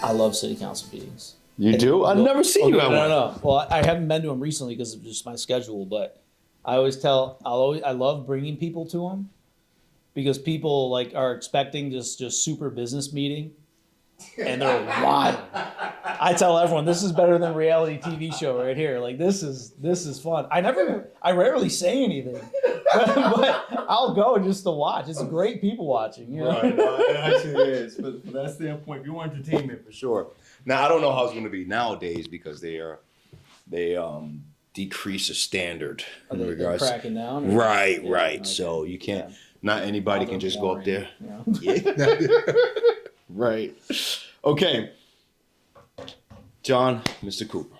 I love city council meetings. You do? I've never seen you at one. No. Well, I haven't been to them recently because of just my schedule, but I love bringing people to them because people like are expecting just super business meeting, and they're wild. I tell everyone this is better than a reality TV show right here. Like this is fun. I rarely say anything, but I'll go just to watch. It's great people watching. You know? Right, it actually is. From that standpoint, if you want entertainment for sure. Now I don't know how it's going to be nowadays because they decrease the standard in regards. They're cracking down. Right. Okay. So you can't. Not anybody can just go up there. Yeah. Right. Okay. John, Mr. Cooper.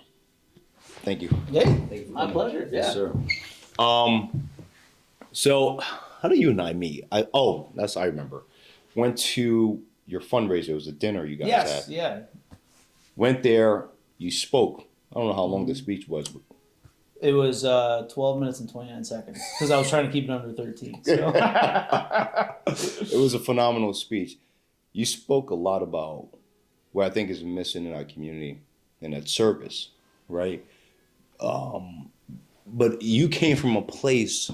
Thank you. Hey, my pleasure. Yes, sir. So how do you and I meet? I remember. Went to your fundraiser. It was a dinner you guys had. Yes, yeah. Went there. You spoke. I don't know how long the speech was. But... It was 12 minutes and 29 seconds because I was trying to keep it under 13. So. It was a phenomenal speech. You spoke a lot about what I think is missing in our community, and that's service, right? But you came from a place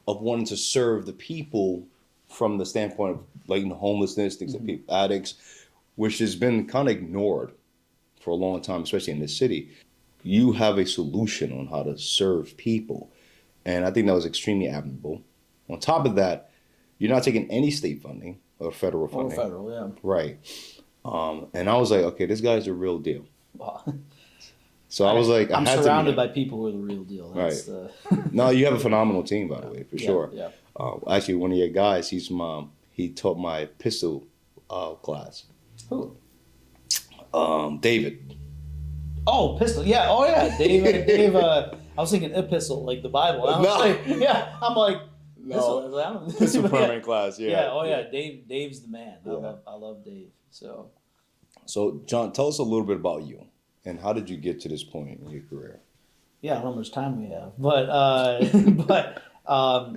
of wanting to serve the people from the standpoint of like homelessness, things like people, addicts, which has been kind of ignored for a long time, especially in this city. You have a solution on how to serve people, and I think that was extremely admirable. On top of that, you're not taking any state funding or federal funding. Or federal, yeah. Right. And I was like, okay, this guy's a real deal. Wow. So I was like, I'm surrounded by people who are the real deal. That's right. No, you have a phenomenal team, by the way, for sure. Yeah. Actually, one of your guys, he taught my pistol class. Who? David. Oh, pistol. Yeah. Oh, yeah. Dave. I was thinking epistle, like the Bible. I'm like. No, pistol permanent class. Yeah. Yeah. Oh, yeah. Dave's the man. Yeah. I love Dave. So, John, tell us a little bit about you and how did you get to this point in your career? Yeah, I don't know how much time we have,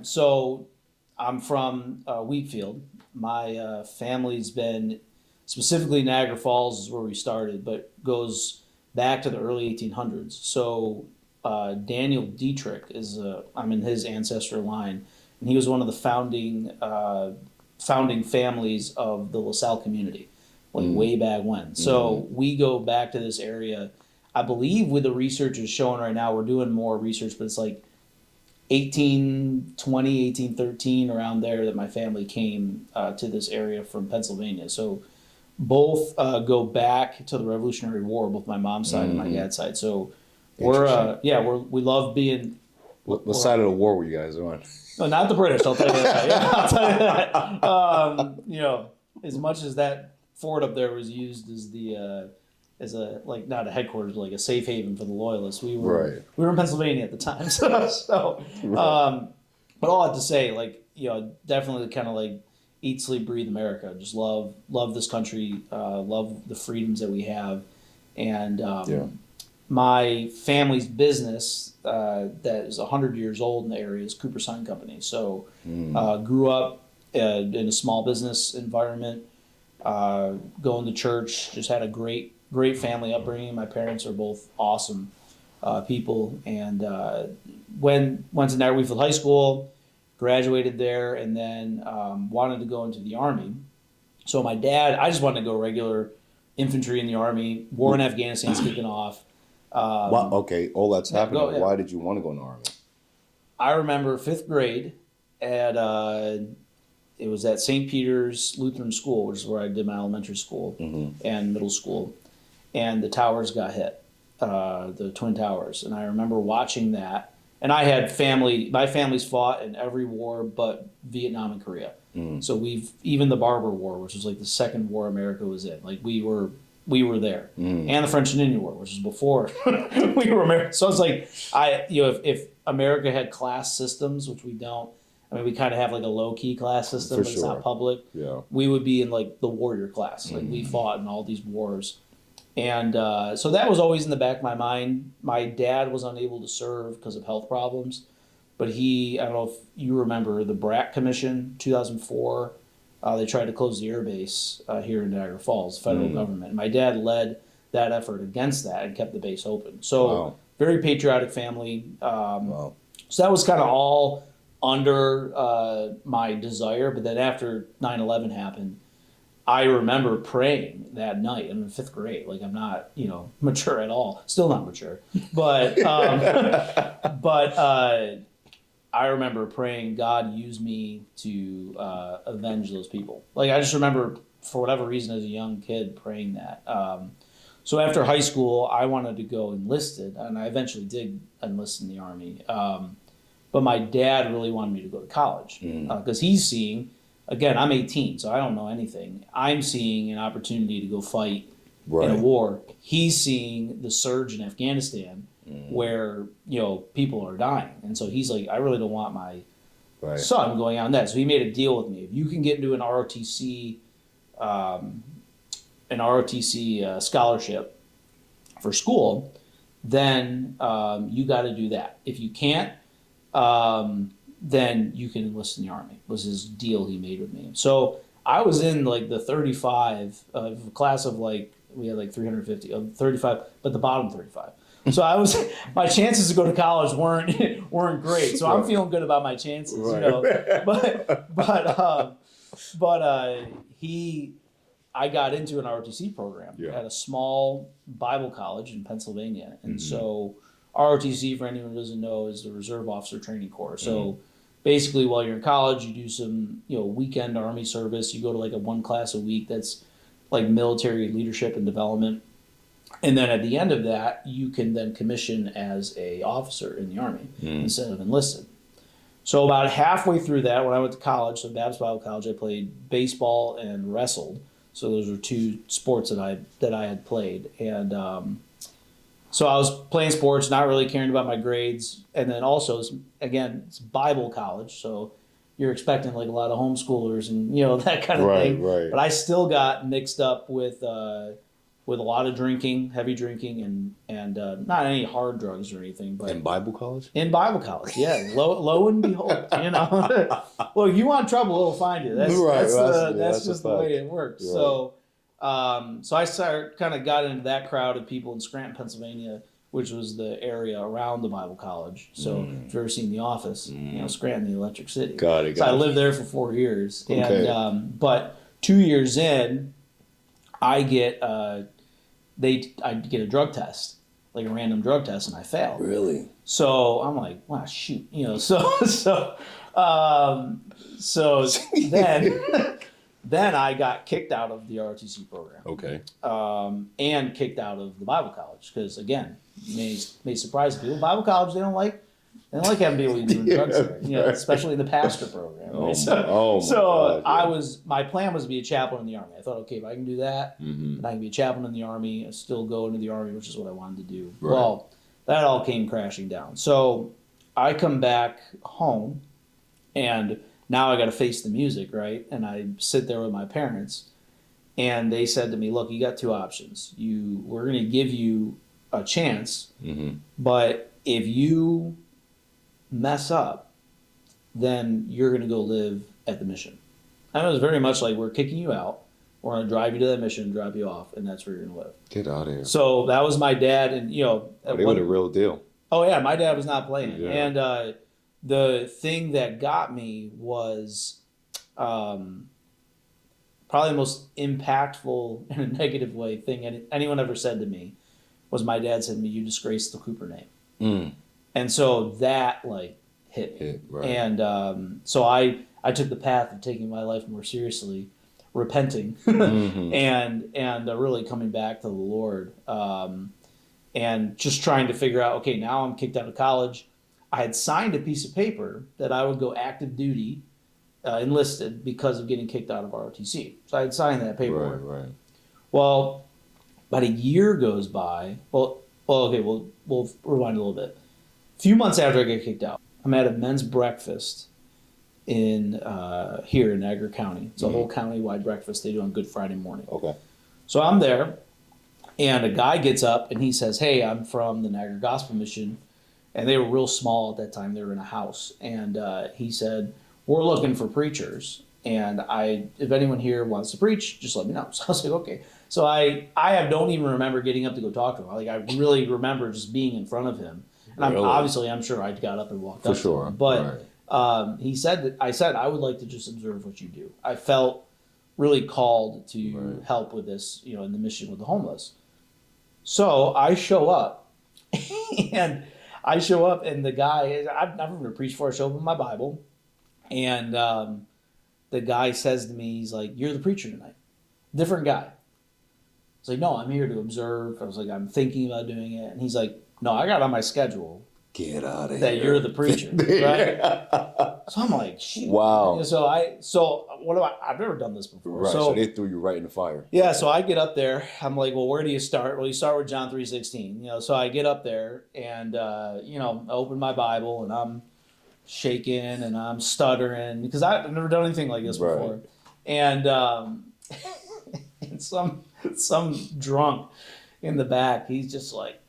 so I'm from Wheatfield. My family's been specifically Niagara Falls is where we started, but goes back to the early 1800s. So Daniel Dietrich I'm in his ancestor line, and he was one of the founding families of the LaSalle community, way back when. So we go back to this area. I believe with the research is showing right now, we're doing more research, but it's like 1820, 1813, around there that my family came to this area from Pennsylvania. So both go back to the Revolutionary War, both my mom's side and my dad's side. So we love being. What side of the war were you guys on? No, not the British. I'll tell you that. Yeah, I'll tell you that. As much as that fort up there was used as as a not a headquarters, but like a safe haven for the loyalists. We were in Pennsylvania at the time, so but all I have to say, definitely kind of eat, sleep, breathe America. Just love this country, love the freedoms that we have, and my family's business that is 100 years old in the area is Cooper Sign Company. So grew up in a small business environment, going to church, just had a great family upbringing. My parents are both awesome people, and went to Niagara Gospel High School, graduated there, and then wanted to go into the Army. So my dad, I just wanted to go regular infantry in the Army. War in Afghanistan's kicking off. Okay, all that's happening. Yeah. Why did you want to go in the Army? I remember 5th grade at it was at St. Peter's Lutheran School, which is where I did my elementary school and middle school, and the towers got hit, the Twin Towers, and I remember watching that. And I had my family's fought in every war but Vietnam and Korea. So even the Barber War, which was the second war America was in, we were there, and the French and Indian War, which was before we were American. So it's if America had class systems, which we don't. I mean, we kind of have a low key class system, but it's not public. Yeah, we would be in the warrior class. We fought in all these wars, and so that was always in the back of my mind. My dad was unable to serve because of health problems, but I don't know if you remember the BRAC Commission, 2004. they tried to close the air base here in Niagara Falls, federal government. My dad led that effort against that and kept the base open. So very patriotic family. So that was kind of all under my desire. But then after 9/11 happened, I remember praying that night. I'm in 5th grade. Like, I'm not, mature at all. Still not mature. But, I remember praying, God, use me to avenge those people. Like, I just remember, for whatever reason, as a young kid, praying that. So after high school, I wanted to go enlisted, and I eventually did enlist in the Army. But my dad really wanted me to go to college because he's seeing, again, I'm 18, so I don't know anything. I'm seeing an opportunity to go fight in a war. He's seeing the surge in Afghanistan where, people are dying. And so he's like, I really don't want my son going on that. So he made a deal with me. If you can get into an ROTC scholarship for school, then you got to do that. If you can't, then you can enlist in the Army, was his deal he made with me. So I was in like the 35 class of we had like 350 of 35, but the bottom 35. So my chances to go to college weren't great. So I'm feeling good about my chances, I got into an ROTC program at a small Bible college in Pennsylvania. And so ROTC, for anyone who doesn't know, is the Reserve Officer Training Corps. So basically, while you're in college, you do some, weekend Army service. You go to like a 1 class a week that's like military leadership and development. And then at the end of that, you can then commission as a officer in the Army instead of enlisted. So about halfway through that, when I went to college, so Baptist Bible College, I played baseball and wrestled. So those were 2 sports that I had played. And so I was playing sports, not really caring about my grades. And then also, it's Bible college, so you're expecting like a lot of homeschoolers and, that kind of thing. Right. But I still got mixed up with a lot of drinking, heavy drinking, and not any hard drugs or anything. But in Bible college? In Bible college, yeah. Lo and behold, Well, you want trouble, it'll find you. That's just the way it works. Right. So I kind of got into that crowd of people in Scranton, Pennsylvania, which was the area around the Bible college. So if you've ever seen The Office, Scranton, the Electric City. Got it. I lived there for 4 years. Okay. And but 2 years in, I get a drug test, like a random drug test, and I failed. Really? So I'm like, wow, shoot, then I got kicked out of the ROTC program. Okay. And kicked out of the Bible college because, again, may surprise people. Bible college, they don't like having people doing drugs there, especially in the pastor program. Right? My plan was to be a chaplain in the Army. I thought, okay, if I can do that, then I can be a chaplain in the Army and still go into the Army, which is what I wanted to do. Right. Well, that all came crashing down. So I come back home, and now I got to face the music, right? And I sit there with my parents, and they said to me, look, you got 2 options. We're going to give you a chance, but if you mess up, then you're going to go live at the mission. And it was very much like, we're kicking you out. We're going to drive you to that mission, drop you off, and that's where you're going to live. Get out of here. So that was my dad, and they were the real deal. Oh yeah, my dad was not playing. Yeah. And the thing that got me was probably the most impactful in a negative way thing anyone ever said to me was my dad said to me, "You disgraced the Cooper name." And so that hit me. Right. And so I took the path of taking my life more seriously, repenting, and really coming back to the Lord, and just trying to figure out, okay, now I'm kicked out of college. I had signed a piece of paper that I would go active duty, enlisted, because of getting kicked out of ROTC. So I had signed that paperwork. Right. Well, about a year goes by. Well, okay, we'll rewind a little bit. A few months after I get kicked out, I'm at a men's breakfast in here in Niagara County. It's a whole county-wide breakfast they do on Good Friday morning. Okay. So I'm there, and a guy gets up and he says, "Hey, I'm from the Niagara Gospel Mission," and they were real small at that time. They were in a house, and he said, "We're looking for preachers, And if anyone here wants to preach, just let me know. So I was like, okay. So don't even remember getting up to go talk to him. Like, I really remember just being in front of him. And Really? I'm sure I got up and walked For up sure. to him. But Right. he said that I said I would like to just observe what you do. I felt really called to Right. help with this, in the mission with the homeless. So I show up, and the guy, I've never been preached before. I show up with my Bible, and the guy says to me, he's like, "You're the preacher tonight." Different guy. It's like, "No, I'm here to observe." I was like, "I'm thinking about doing it," and he's like, "No, I got on my schedule Get out of that here. you're the preacher, right?" So I'm like, "Shoot." Wow. So what do I've never done this before. Right. So they threw you right in the fire. Yeah, so I get up there. I'm like, well, where do you start? Well, you start with John 3:16. So I get up there and I open my Bible and I'm shaking and I'm stuttering because I've never done anything like this before. Right. And and some drunk in the back, he's just like,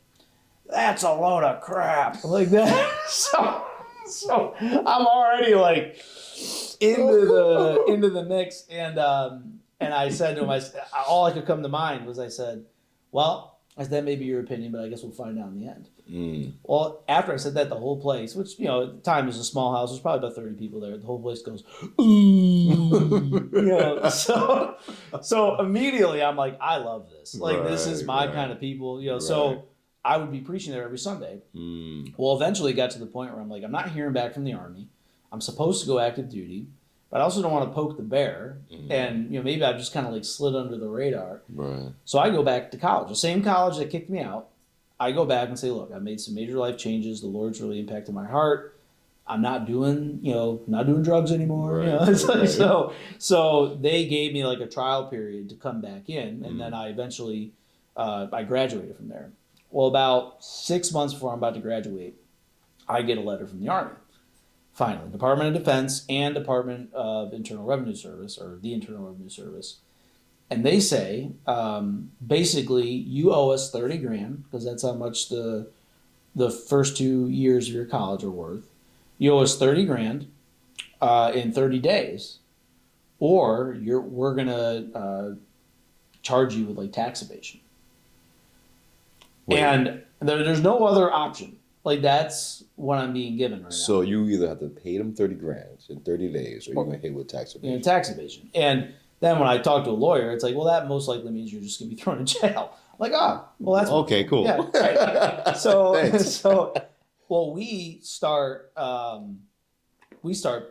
"That's a load of crap," like that. So I'm already like into the mix, and I said to him, all I could come to mind was, I said, "Well, that may be your opinion, but I guess we'll find out in the end." Mm. Well, after I said that, the whole place, which at the time was a small house, there's probably about 30 people there. The whole place goes, "Ooh," so immediately I'm like, I love this. Like, this is my kind of people. Right. So I would be preaching there every Sunday. Mm. Well, eventually it got to the point where I'm like, I'm not hearing back from the Army. I'm supposed to go active duty, but I also don't want to poke the bear. Mm. And maybe I've just kind of like slid under the radar. Right. So I go back to college, the same college that kicked me out. I go back and say, look, I've made some major life changes. The Lord's really impacted my heart. I'm not doing drugs anymore. Right. It's like, so they gave me like a trial period to come back in, and then I eventually I graduated from there. Well, about 6 months before I'm about to graduate, I get a letter from the Army. Finally, Department of Defense and Department of Internal Revenue Service, or the Internal Revenue Service. And they say, basically, you owe us 30 grand, because that's how much the first 2 years of your college are worth. You owe us 30 grand in 30 days, or we're going to charge you with like tax evasion. Wait. And there's no other option. Like, that's what I'm being given right now. So you either have to pay them 30 grand in 30 days, or you're going to hit with tax evasion. Tax evasion. And then when I talk to a lawyer, it's like, well, that most likely means you're just going to be thrown in jail. I'm like, well, that's okay, cool. Yeah, right. Well, we start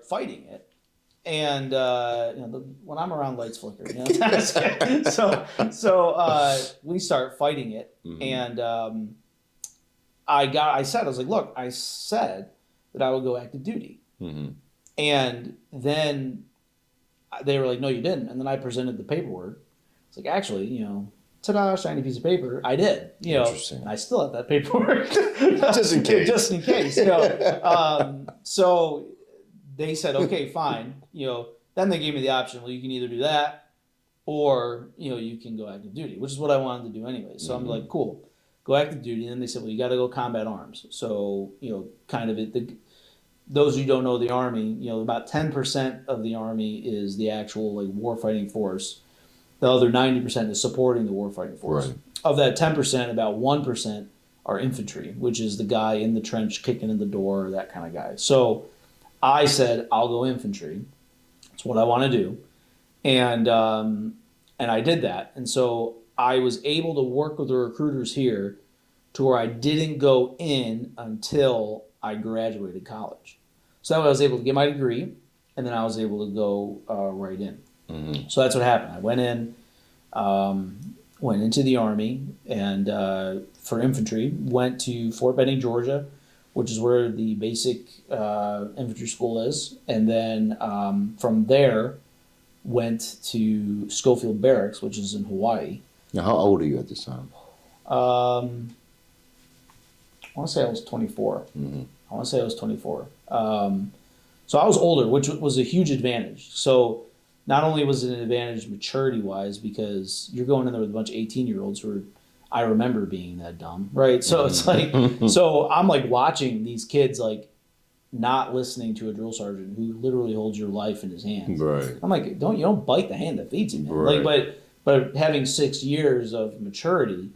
fighting it, and when I'm around, lights flicker. So we start fighting it, and I was like, look, I said that I would go active duty, and then they were like, no, you didn't. And then I presented the paperwork. It's like, actually, ta-da, shiny piece of paper. I did, Interesting. And I still have that paperwork. Just in case. Just in case, So they said, okay, fine. Then they gave me the option. Well, you can either do that, or, you can go active duty, which is what I wanted to do anyway. So I'm like, cool, go active duty. And then they said, well, you got to go combat arms. So, those who don't know the Army, about 10% of the Army is the actual like warfighting force. The other 90% is supporting the warfighting force. Right. Of that 10%, about 1% are infantry, which is the guy in the trench kicking in the door, that kind of guy. So I said, I'll go infantry. That's what I want to do. And I did that. And so I was able to work with the recruiters here to where I didn't go in until I graduated college. So that way I was able to get my degree, and then I was able to go right in. Mm-hmm. So that's what happened. I went into the Army, and for infantry, went to Fort Benning, Georgia, which is where the basic infantry school is. And then from there, went to Schofield Barracks, which is in Hawaii. Now, how old are you at this time? I want to say I was 24. Mm-hmm. So I was older, which was a huge advantage. So not only was it an advantage maturity-wise, because you're going in there with a bunch of 18-year-olds who I remember being that dumb, right? So it's like, so I'm like watching these kids like not listening to a drill sergeant who literally holds your life in his hands. Right. I'm like, you don't bite the hand that feeds you, man. Right. Like, but having 6 years of maturity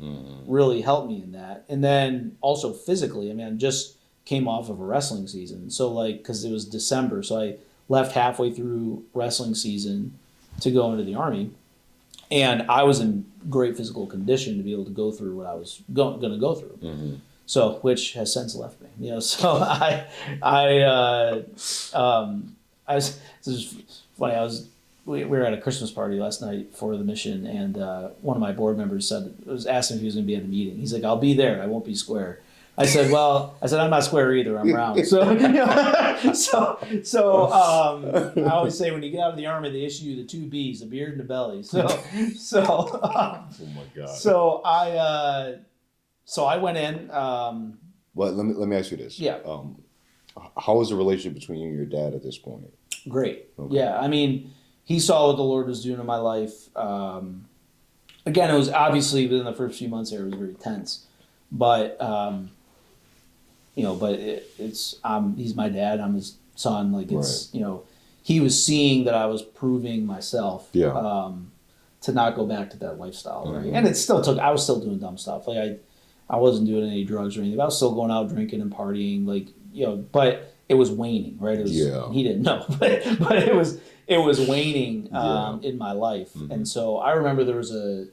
really helped me in that. And then also physically, I mean, I just came off of a wrestling season. So like, because it was December, so I left halfway through wrestling season to go into the Army. And I was in great physical condition to be able to go through what I was going to go through. Mm-hmm. So, which has since left me, you know. So this is funny. We were at a Christmas party last night for the mission, and one of my board members was asking if he was going to be at the meeting. He's like, "I'll be there. I won't be square." I said, I'm not square either. I'm round. So, you know, I always say when you get out of the Army, they issue you the 2 B's, a beard and a belly. Oh my God. So I went in. Well, let me ask you this. Yeah. How was the relationship between you and your dad at this point? Great. Okay. Yeah. I mean, he saw what the Lord was doing in my life. Again, it was obviously within the first few months there, it was very tense, but he's my dad. I'm his son. Like it's, right. you know, he was seeing that I was proving myself. Yeah. To not go back to that lifestyle, right? Mm-hmm. And I was still doing dumb stuff. Like I wasn't doing any drugs or anything. I was still going out drinking and partying, like, you know, but it was waning, right? It was, he didn't know, but it was waning in my life. Mm-hmm. And so I remember there was a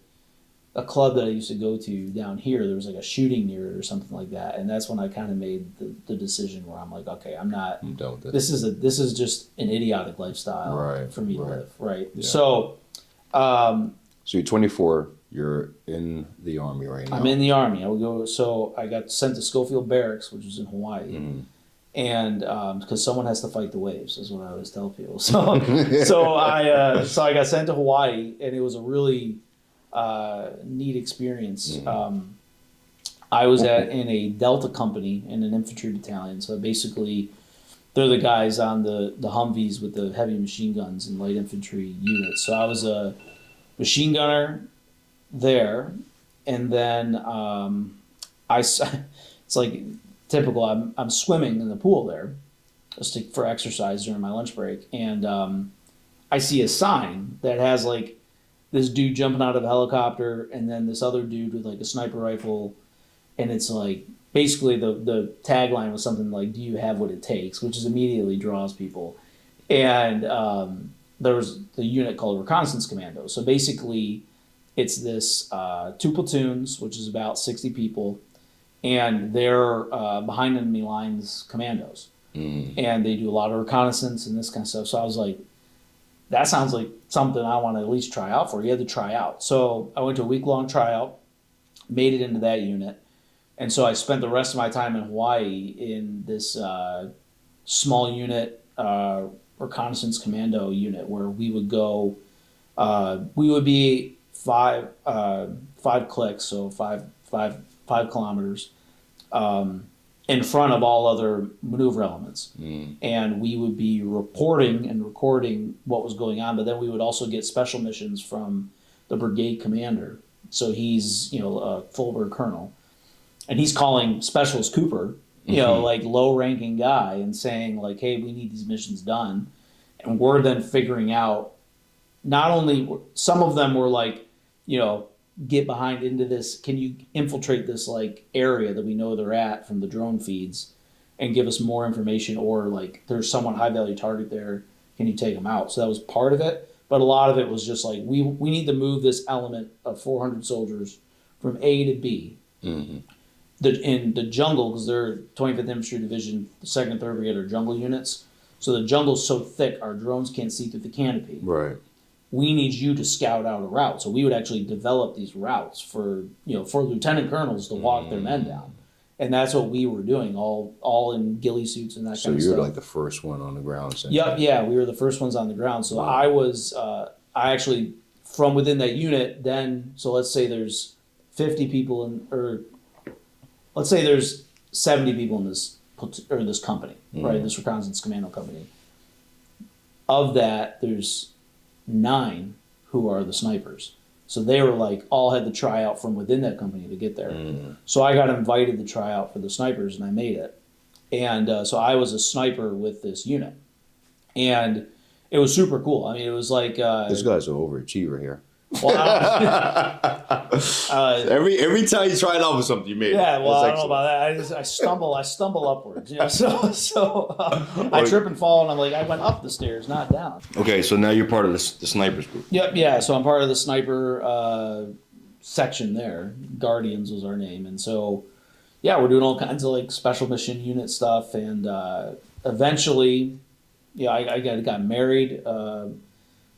club that I used to go to down here. There was like a shooting near it or something like that. And that's when I kind of made the decision where I'm like, okay, I'm done with this. This is just an idiotic lifestyle for me to live, right? Yeah. So you're 24. You're in the Army right now. I'm in the Army. I got sent to Schofield Barracks, which was in Hawaii. Mm-hmm. And because someone has to fight the waves, is what I always tell people. So I got sent to Hawaii, and it was a really neat experience. Mm-hmm. I was in a Delta company in an infantry battalion. So basically, they're the guys on the Humvees with the heavy machine guns and light infantry units. So I was a machine gunner there, and then it's like typical. I'm swimming in the pool there, just for exercise during my lunch break, and I see a sign that has like this dude jumping out of a helicopter, and then this other dude with like a sniper rifle, and it's like basically the tagline was something like, "Do you have what it takes?" which is immediately draws people, and there was the unit called Reconnaissance Commando. So basically, it's this 2 platoons, which is about 60 people, and they're behind enemy lines commandos. Mm. And they do a lot of reconnaissance and this kind of stuff. So I was like, that sounds like something I want to at least try out for. You had to try out. So I went to a week-long tryout, made it into that unit. And so I spent the rest of my time in Hawaii in this small unit, reconnaissance commando unit, where we would go, we would be five clicks, so five kilometers, in front of all other maneuver elements. Mm. And we would be reporting and recording what was going on, but then we would also get special missions from the brigade commander. So he's, a full-bird colonel, and he's calling Specialist Cooper, like low-ranking guy, and saying like, hey, we need these missions done. And we're then figuring out, not only, some of them were like, get behind into this, can you infiltrate this like area that we know they're at from the drone feeds and give us more information, or like there's someone high value target there, can you take them out? So that was part of it, but a lot of it was just like we need to move this element of 400 soldiers from A to B. Mm-hmm. In the jungle, because they're 25th Infantry Division, the 2nd and 3rd Brigade are jungle units, so the jungle's so thick our drones can't see through the canopy. Right. We need you to scout out a route. So we would actually develop these routes for lieutenant colonels to walk their men down. And that's what we were doing, all in ghillie suits and that kind of stuff. So you were like the first one on the ground. Yep, yeah, we were the first ones on the ground. So wow. I actually, from within that unit, then, so let's say there's 50 people or let's say there's 70 people in this company, right? This reconnaissance commando company. Of that, there's 9 who are the snipers. So they were like, all had to try out from within that company to get there. Mm. So I got invited to try out for the snipers, and I made it. And so I was a sniper with this unit. And it was super cool. I mean, it was like... this guy's an overachiever here. well, Every time you try it out with something, you made it. yeah, well, That's I don't know about that. I stumble upwards. You know, so I trip and fall, and I'm like, I went up the stairs, not down. Okay, so now you're part of the snipers group. Yep, yeah. So I'm part of the sniper section there. Guardians was our name, and so yeah, we're doing all kinds of like special mission unit stuff, and eventually, yeah, I got married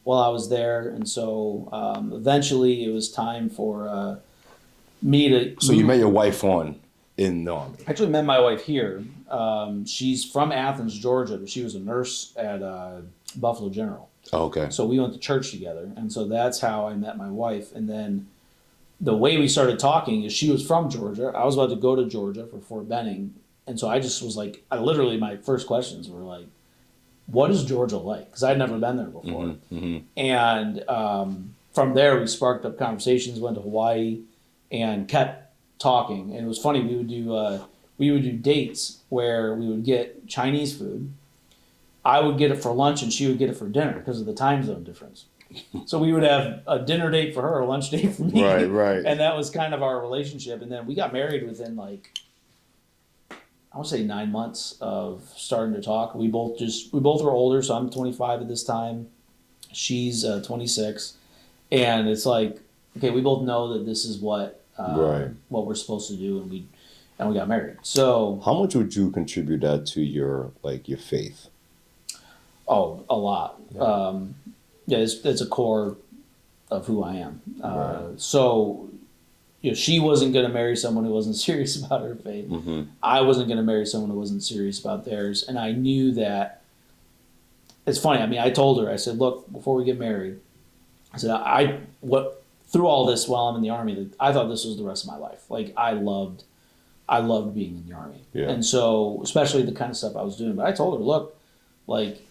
while I was there, and so eventually it was time for me to. So you met your wife in the Army. I actually met my wife here. She's from Athens, Georgia, but she was a nurse at Buffalo General. Oh, okay. So we went to church together, and so that's how I met my wife. And then the way we started talking is she was from Georgia. I was about to go to Georgia for Fort Benning, and so I just was like, my first questions were like, what is Georgia like? Because I'd never been there before. And from there, we sparked up conversations, went to Hawaii, and kept talking. And it was funny, we would do dates where we would get Chinese food. I would get it for lunch, and she would get it for dinner because of the time zone difference. So we would have a dinner date for her, a lunch date for me. Right. And that was kind of our relationship. And then we got married within like, I would say 9 months of starting to talk. We both were older, so I'm 25 at this time. She's 26, and it's like, okay, we both know that this is what we're supposed to do, and we got married. So how much would you contribute that to your faith? Oh, a lot. Yeah, it's a core of who I am. So, she wasn't going to marry someone who wasn't serious about her faith. I wasn't going to marry someone who wasn't serious about theirs. And I knew that. It's funny. I mean, I told her, I said, look, before we get married, I said, through all this while I'm in the Army, I thought this was the rest of my life. Like, I loved being in the Army. Yeah. And so, especially the kind of stuff I was doing. But I told her, look, like,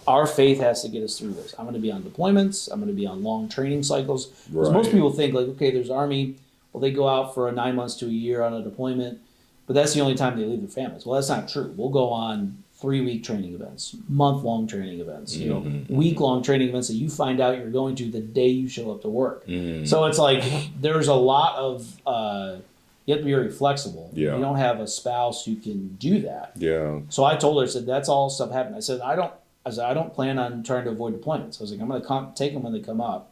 our faith has to get us through this. I'm going to be on deployments. I'm going to be on long training cycles. Because most people think, like, okay, there's Army. Well, they go out for 9 months to a year on a deployment, but that's the only time they leave their families. Well, that's not true. We'll go on 3-week training events, month-long training events, week-long training events that you find out you're going to the day you show up to work. So it's like there's a lot of you have to be very flexible. Yeah. You don't have a spouse who can do that. Yeah. So I told her, I said, that's all stuff happened. I said, I don't plan on trying to avoid deployments. I was like, I'm going to take them when they come up.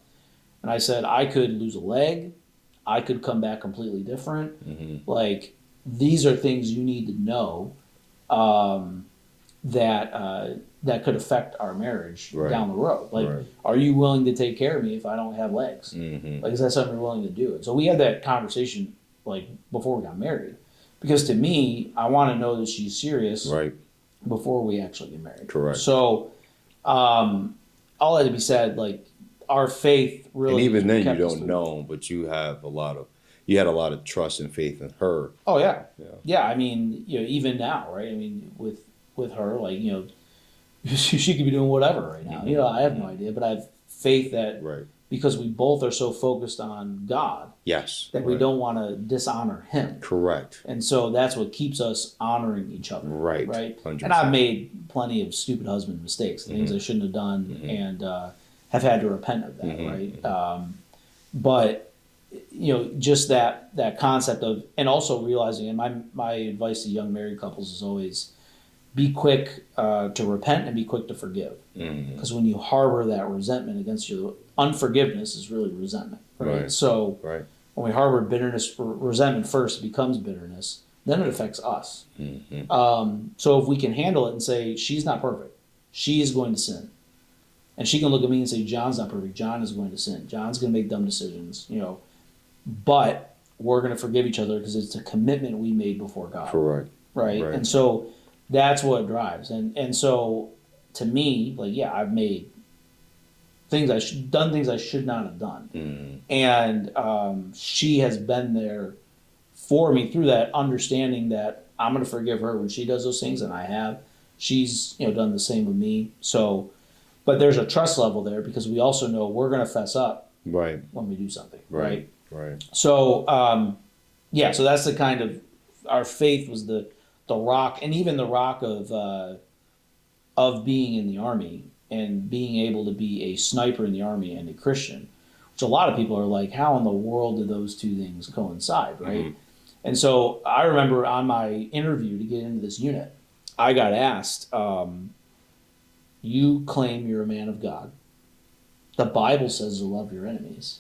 And I said, I could lose a leg. I could come back completely different. Like, these are things you need to know that could affect our marriage down the road. Like, are you willing to take care of me if I don't have legs? Like, is that something you're willing to do? And so we had that conversation, like, before we got married. Because to me, I want to know that she's serious before we actually get married. Correct. So, all that to be said, like, our faith really. And even then, you don't know, but you had a lot of trust and faith in her. Oh yeah. Yeah. I mean, even now, right? I mean, with her, like, she could be doing whatever right now. I have no idea, but I have faith that because we both are so focused on God, that we don't want to dishonor Him. Correct. And so that's what keeps us honoring each other. Right. 100%. And I've made plenty of stupid husband mistakes, things I shouldn't have done, and have had to repent of that. Right. But just that concept of, and also realizing, and my advice to young married couples is always be quick to repent and be quick to forgive. Because when you harbor that resentment against you, unforgiveness is really resentment. Right. So when we harbor bitterness, resentment first, it becomes bitterness. Then it affects us. So if we can handle it and say, she's not perfect. She is going to sin. And she can look at me and say, John's not perfect. John is going to sin. John's going to make dumb decisions, But we're going to forgive each other because it's a commitment we made before God. Correct. Right? And so that's what drives. And so to me, like, yeah, I've made done things I should not have done. And she has been there for me through that, understanding that I'm going to forgive her when she does those things, and I have. She's done the same with me. So, but there's a trust level there because we also know we're going to fess up when we do something. Right. So, so that's the kind of, our faith was the the rock, and even the rock of being in the army and being able to be a sniper in the army and a Christian, which a lot of people are like, how in the world do those two things coincide, right? Mm-hmm. And so I remember on my interview to get into this unit, I got asked, you claim you're a man of God. The Bible says to love your enemies.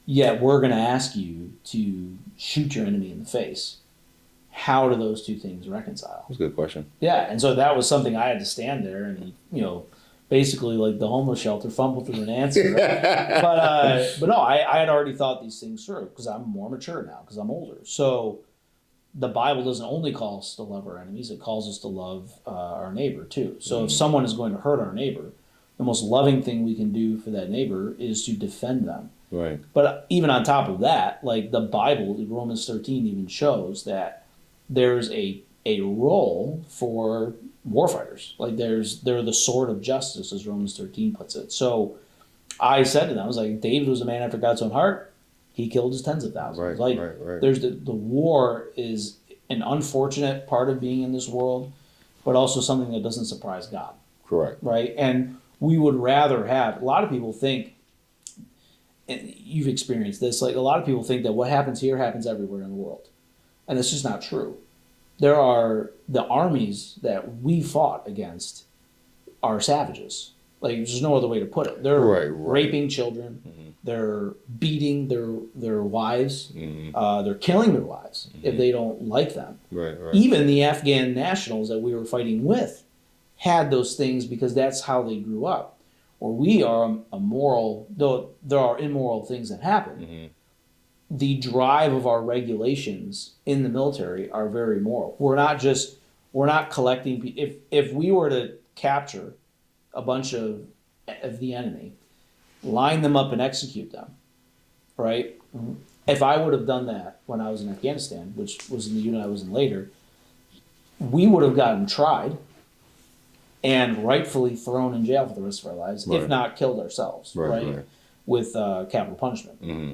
Yet we're going to ask you to shoot your enemy in the face. How do those two things reconcile? That's a good question. Yeah, and so that was something I had to stand there and, basically like the homeless shelter, fumble through an answer. Right? but no, I had already thought these things through because I'm more mature now because I'm older. So the Bible doesn't only call us to love our enemies; it calls us to love our neighbor too. So if someone is going to hurt our neighbor, the most loving thing we can do for that neighbor is to defend them. Right. But even on top of that, like the Bible, Romans 13 even shows that there's a role for warfighters. Like they're the sword of justice, as Romans 13 puts it. So I said to them, I was like, David was a man after God's own heart. He killed his tens of thousands. Right. There's the war is an unfortunate part of being in this world, but also something that doesn't surprise God. Correct. Right. And we would rather have, a lot of people think, and you've experienced this, like a lot of people think that what happens here happens everywhere in the world. And it's just not true. There are the armies that we fought against are savages. Like there's no other way to put it. They're raping children. Mm-hmm. They're beating their wives. Mm-hmm. They're killing their wives if they don't like them. Right. Even the Afghan nationals that we were fighting with had those things because that's how they grew up. Or we are a moral, though there are immoral things that happen. Mm-hmm. The drive of our regulations in the military are very moral. We're not collecting. If we were to capture a bunch of the enemy, line them up and execute them, right? If I would have done that when I was in Afghanistan, which was in the unit I was in later, we would have gotten tried and rightfully thrown in jail for the rest of our lives, if not killed ourselves, right? With capital punishment. Mm-hmm.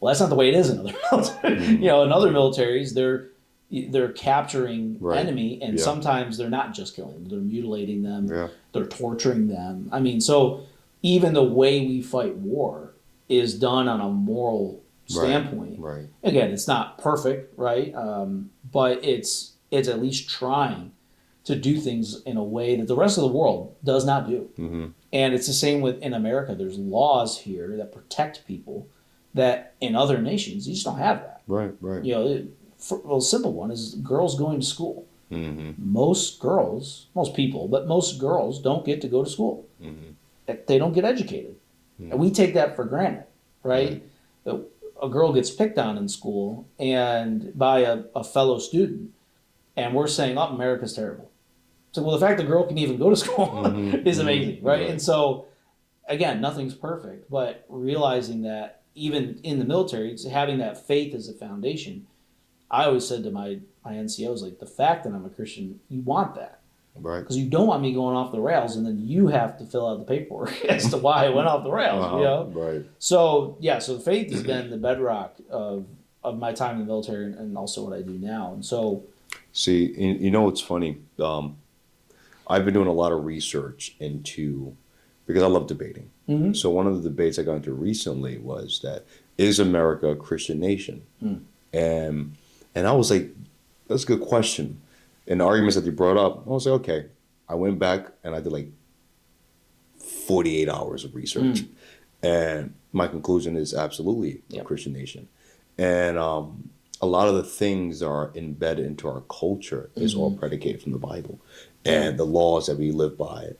Well, that's not the way it is in other militaries. Mm-hmm. In other militaries, they're capturing enemy, and sometimes they're not just killing them; they're mutilating them, they're torturing them. I mean, so even the way we fight war is done on a moral standpoint. Right. Again, it's not perfect, right? But it's at least trying to do things in a way that the rest of the world does not do. Mm-hmm. And it's the same in America. There's laws here that protect people that in other nations, you just don't have that. Right. A simple one is girls going to school. Mm-hmm. Most girls don't get to go to school. Mm-hmm. They don't get educated. Mm-hmm. And we take that for granted, right? A girl gets picked on in school and by a fellow student, and we're saying, oh, America's terrible. So, well, the fact the girl can even go to school is amazing, right? And so, again, nothing's perfect, but realizing that even in the military, it's having that faith as a foundation. I always said to my NCOs, like, the fact that I'm a Christian, you want that. Right. Because you don't want me going off the rails, and then you have to fill out the paperwork as to why I went off the rails, Right. So faith has been the bedrock of my time in the military and also what I do now. And so... See, it's funny. I've been doing a lot of research because I love debating. Mm-hmm. So one of the debates I got into recently was that, is America a Christian nation? Mm. And I was like, that's a good question. And the arguments that they brought up, I was like, okay. I went back and I did like 48 hours of research. Mm. And my conclusion is absolutely a Christian nation. And a lot of the things that are embedded into our culture is all predicated from the Bible. And the laws that we live by.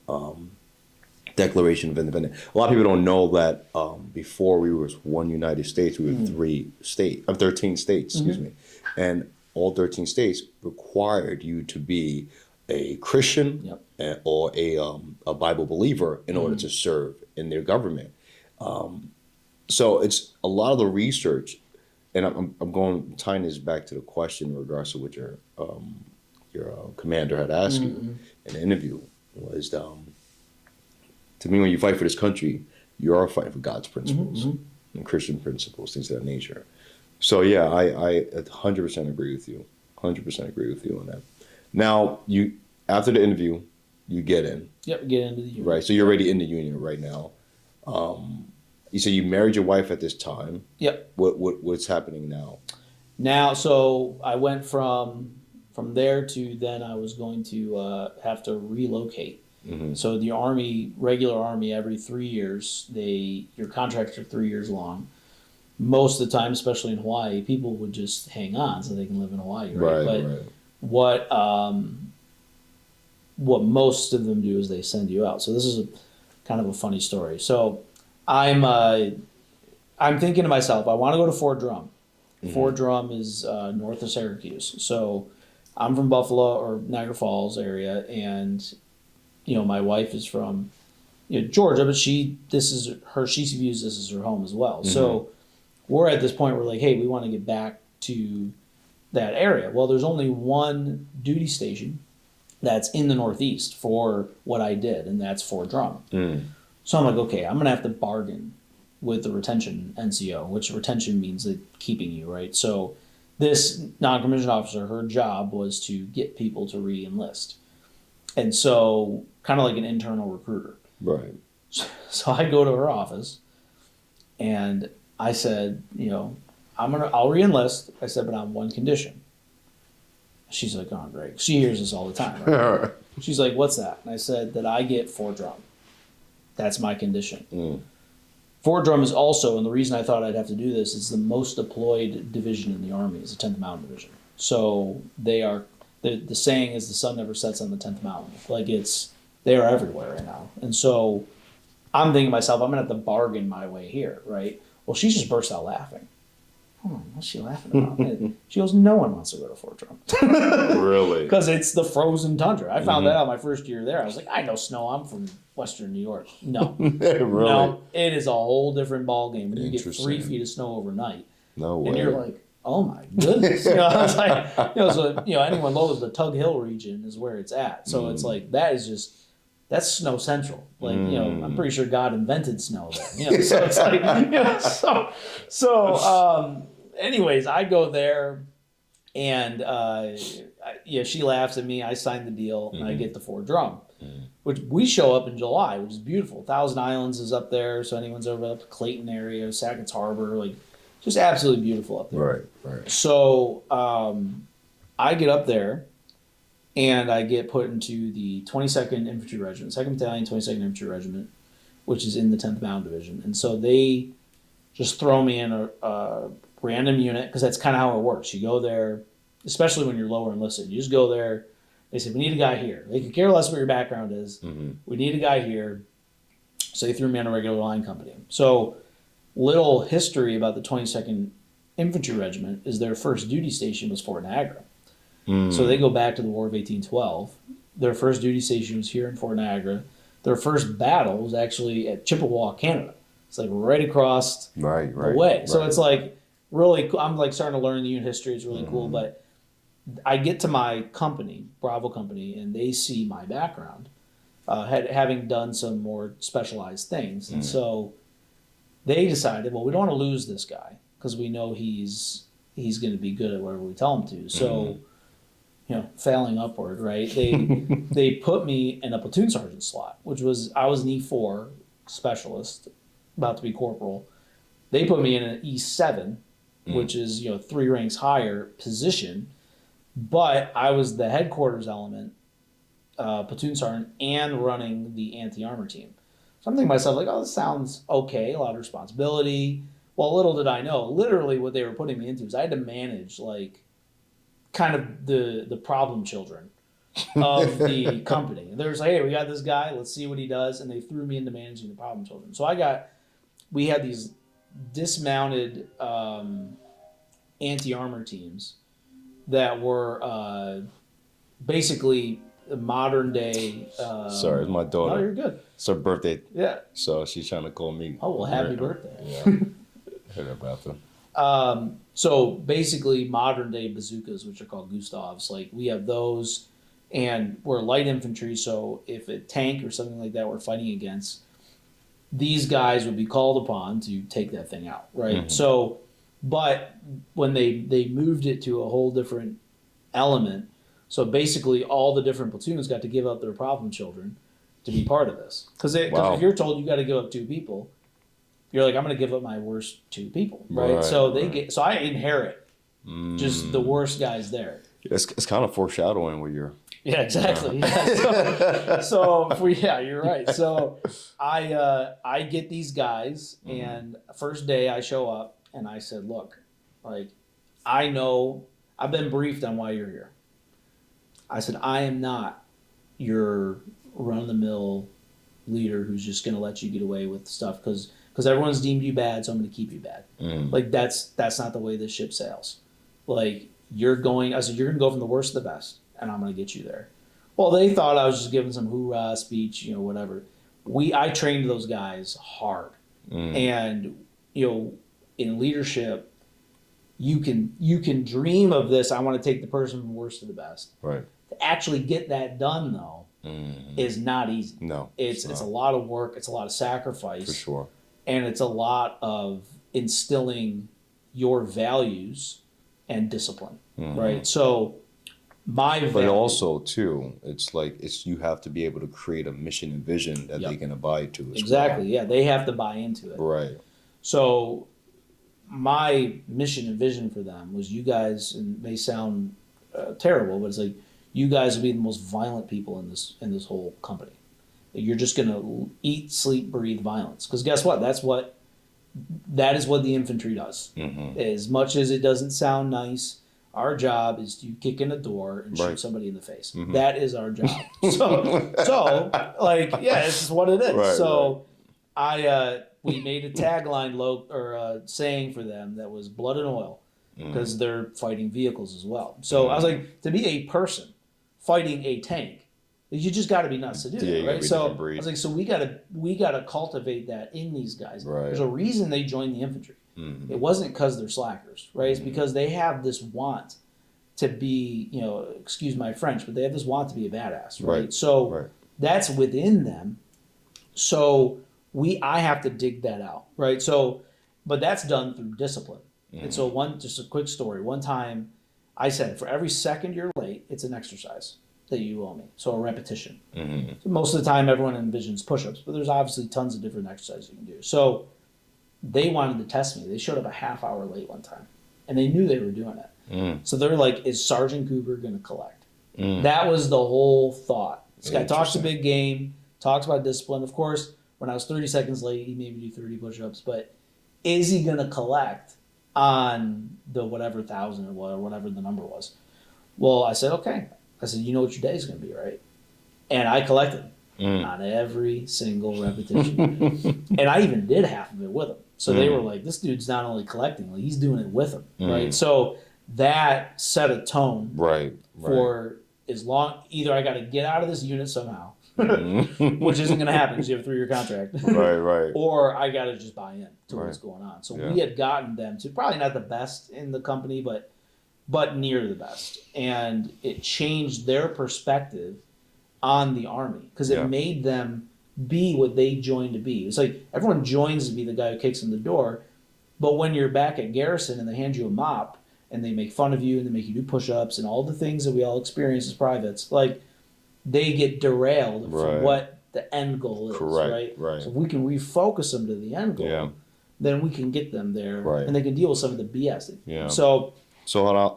Declaration of Independence. A lot of people don't know that before we were one United States, we were 13 states, excuse me. And all 13 states required you to be a Christian or a Bible believer in order to serve in their government. So it's a lot of the research, and I'm tying this back to the question in regards to what your commander had asked you in the interview was, to me, when you fight for this country, you are fighting for God's principles and Christian principles, things of that nature. So, I 100% agree with you. 100% agree with you on that. Now, after the interview, you get in. Yep, get into the union. Right, so you're already in the union right now. You said you married your wife at this time. Yep. What's happening now? Now, so I went from there to then I was going to have to relocate. Mm-hmm. So the Army, regular Army, every 3 years, your contracts are 3 years long. Most of the time, especially in Hawaii, people would just hang on so they can live in Hawaii, right? But what most of them do is they send you out. So this is kind of a funny story. So I'm thinking to myself, I want to go to Fort Drum. Mm-hmm. Fort Drum is north of Syracuse. So I'm from Buffalo or Niagara Falls area, and my wife is from Georgia, but she views this as her home as well. Mm-hmm. So we're at this point where we're like, hey, we want to get back to that area. Well, there's only one duty station that's in the Northeast for what I did, and that's Fort Drum. Mm. So I'm like, okay, I'm going to have to bargain with the retention NCO, which retention means that keeping you, right? So this non-commissioned officer, her job was to get people to re-enlist. And so kind of like an internal recruiter. Right. So I go to her office and I said, I'll re-enlist. I said, but on one condition. She's like, oh, great. She hears this all the time. Right? She's like, what's that? And I said that I get Fort Drum. That's my condition. Mm. Fort Drum is also, and the reason I thought I'd have to do this is the most deployed division in the Army is the 10th Mountain Division. So they are, the saying is the sun never sets on the 10th Mountain. Like they are everywhere right now. And so I'm thinking to myself, I'm going to have to bargain my way here, right? Well, she just burst out laughing. What's she laughing about? She goes, no one wants to go to Fort Drum. Really? Because it's the frozen tundra. I found that out my first year there. I was like, I know snow. I'm from Western New York. No. Really? No, it is a whole different ballgame. When you get 3 feet of snow overnight. No way. And you're like, oh my goodness. I was like, so, anyone low as the Tug Hill region is where it's at. So it's like, that's snow central. Like, I'm pretty sure God invented snow there. So it's like, anyways, I go there and, she laughs at me. I sign the deal and I get the Fort Drum, which we show up in July, which is beautiful. Thousand Islands is up there. So anyone's over up to Clayton area, Sackett's Harbor, like just absolutely beautiful up there. Right. So, I get up there and I get put into the 22nd Infantry Regiment, 2nd Battalion, 22nd Infantry Regiment, which is in the 10th Mountain Division. And so they just throw me in a random unit, because that's kind of how it works. You go there, especially when you're lower enlisted. You just go there. They say, we need a guy here. They could care less what your background is. Mm-hmm. We need a guy here. So they threw me on a regular line company. So little history about the 22nd Infantry Regiment is their first duty station was Fort Niagara. So they go back to the War of 1812. Their first duty station was here in Fort Niagara. Their first battle was actually at Chippewa, Canada. It's like right across the way. So it's like really cool. I'm like starting to learn the unit history. It's really cool. But I get to my company, Bravo Company, and they see my background, having done some more specialized things. And so they decided, well, we don't want to lose this guy because we know he's going to be good at whatever we tell him to. So failing upward, right? They put me in a platoon sergeant slot, which was, I was an E4 specialist, about to be corporal. They put me in an E7, which is 3 ranks higher position, but I was the headquarters element, platoon sergeant, and running the anti-armor team. So I'm thinking to myself, like, oh, this sounds okay, a lot of responsibility. Well, little did I know, literally what they were putting me into is I had to manage like kind of the problem children of the company. And they were like, hey, we got this guy, let's see what he does. And they threw me into managing the problem children. So we had these dismounted anti-armor teams that were basically the modern day. Sorry, it's my daughter. No, you're good. It's her birthday. Yeah. So she's trying to call me. Oh, well, happy birthday. Yeah. Heard about them. So basically modern day bazookas, which are called Gustavs, like we have those, and we're light infantry. So if a tank or something like that we're fighting against, these guys would be called upon to take that thing out. Right. Mm-hmm. So, but when they moved it to a whole different element, So basically, all the different platoons got to give up their problem children to be part of this. Because Wow. if you're told you got to give up 2 people, you're like, I'm going to give up my worst 2 people, right? So so I inherit just the worst guys there. It's kind of foreshadowing what you're. Yeah, exactly. Yeah. You're right. So I get these guys, and first day I show up, and I said, look, like, I know I've been briefed on why you're here. I said, I am not your run-of-the-mill leader who's just going to let you get away with stuff because everyone's deemed you bad, so I'm going to keep you bad. Like, that's not the way this ship sails. Like, you're going to go from the worst to the best, and I'm going to get you there. Well, they thought I was just giving some hoorah speech, whatever. I trained those guys hard. And, in leadership, you can dream of this. I want to take the person from worst to the best. Right. To actually get that done, though, is not easy. No, it's a lot of work. It's a lot of sacrifice. For sure. And it's a lot of instilling your values and discipline. Right. So but also too, it's like you have to be able to create a mission and vision that they can abide to. Exactly. Yeah, they have to buy into it. Right. So my mission and vision for them was, you guys, and it may sound terrible, but it's like, you guys will be the most violent people in this whole company. You're just going to eat, sleep, breathe violence. Because guess what? That is what the infantry does. As much as it doesn't sound nice, our job is to kick in a door and shoot somebody in the face. That is our job. So it's just what it is. We made a tagline saying for them that was blood and oil, because they're fighting vehicles as well. So I was like, to be a person fighting a tank, you just got to be nuts to do that, right? So I was like, so we gotta cultivate that in these guys. There's a reason they joined the infantry. It wasn't because they're slackers, right? It's because they have this want to be, excuse my French, but they have this want to be a badass, right? So that's within them. So I have to dig that out, right? So, but that's done through discipline. And so just a quick story. One time I said, for every second you're late, it's an exercise that you owe me. So a repetition. So most of the time everyone envisions push-ups, but there's obviously tons of different exercises you can do. So they wanted to test me. They showed up a half hour late one time, and they knew they were doing it. So they're like, is Sergeant Cooper going to collect? That was the whole thought. This guy talks a big game, talks about discipline. Of course, when I was 30 seconds late, he made me do 30 push-ups, but is he going to collect on the whatever 1,000 or whatever the number was? Well, I said, okay. I said, you know what your day is going to be, right? And I collected on every single repetition. And I even did half of it with him. So they were like, this dude's not only collecting, like, he's doing it with him, right? So that set a tone for as long, either I got to get out of this unit somehow, which isn't going to happen because you have a 3-year contract, or I got to just buy in to what's going on. So we had gotten them to probably not the best in the company, but near the best. And it changed their perspective on the Army, because it made them be what they joined to be. It's like everyone joins to be the guy who kicks in the door, but when you're back at garrison and they hand you a mop and they make fun of you and they make you do push-ups and all the things that we all experience as privates, like, they get derailed from what the end goal is, right? So if we can refocus them to the end goal, then we can get them there, and they can deal with some of the BS. So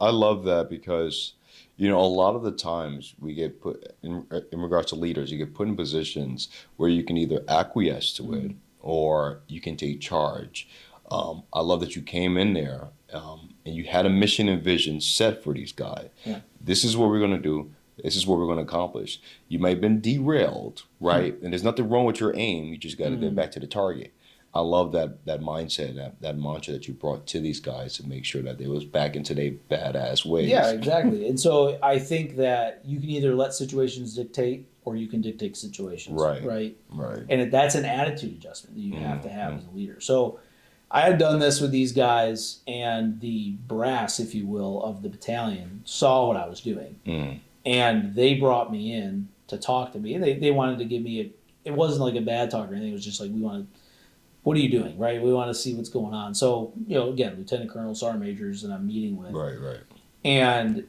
I love that, because a lot of the times we get put in regards to leaders, you get put in positions where you can either acquiesce to it or you can take charge. I love that you came in there and you had a mission and vision set for these guys. This is what we're going to do. This is what we're going to accomplish. You might have been derailed, right? And there's nothing wrong with your aim. You just got to get back to the target. I love that mindset, that mantra that you brought to these guys to make sure that they was back into their badass ways. Yeah, exactly. And so I think that you can either let situations dictate or you can dictate situations. Right. And that's an attitude adjustment that you have to have as a leader. So I had done this with these guys, and the brass, if you will, of the battalion saw what I was doing. And they brought me in to talk to me. And they wanted to give me it wasn't like a bad talk or anything. It was just like, what are you doing, right? We want to see what's going on. So, again, lieutenant colonel, sergeant majors that I'm meeting with. And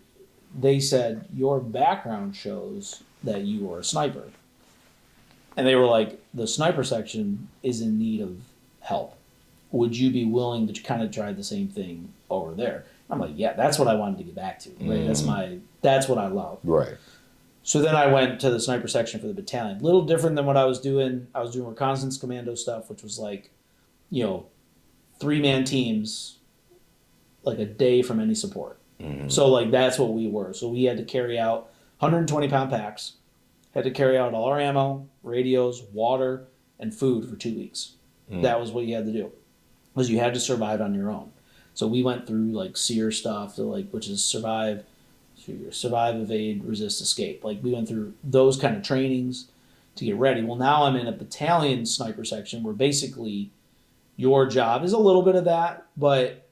they said, your background shows that you are a sniper. And they were like, the sniper section is in need of help. Would you be willing to kind of try the same thing over there? I'm like, yeah, that's what I wanted to get back to. Right? That's what I love. Right. So then I went to the sniper section for the battalion. A little different than what I was doing. I was doing reconnaissance commando stuff, which was like, 3-man teams, like a day from any support. So like that's what we were. So we had to carry out 120-pound packs, had to carry out all our ammo, radios, water, and food for 2 weeks. That was what you had to do, because you had to survive on your own. So we went through like SEER stuff, which is survive, evade, resist, escape. Like we went through those kind of trainings to get ready. Well, now I'm in a battalion sniper section where basically your job is a little bit of that, but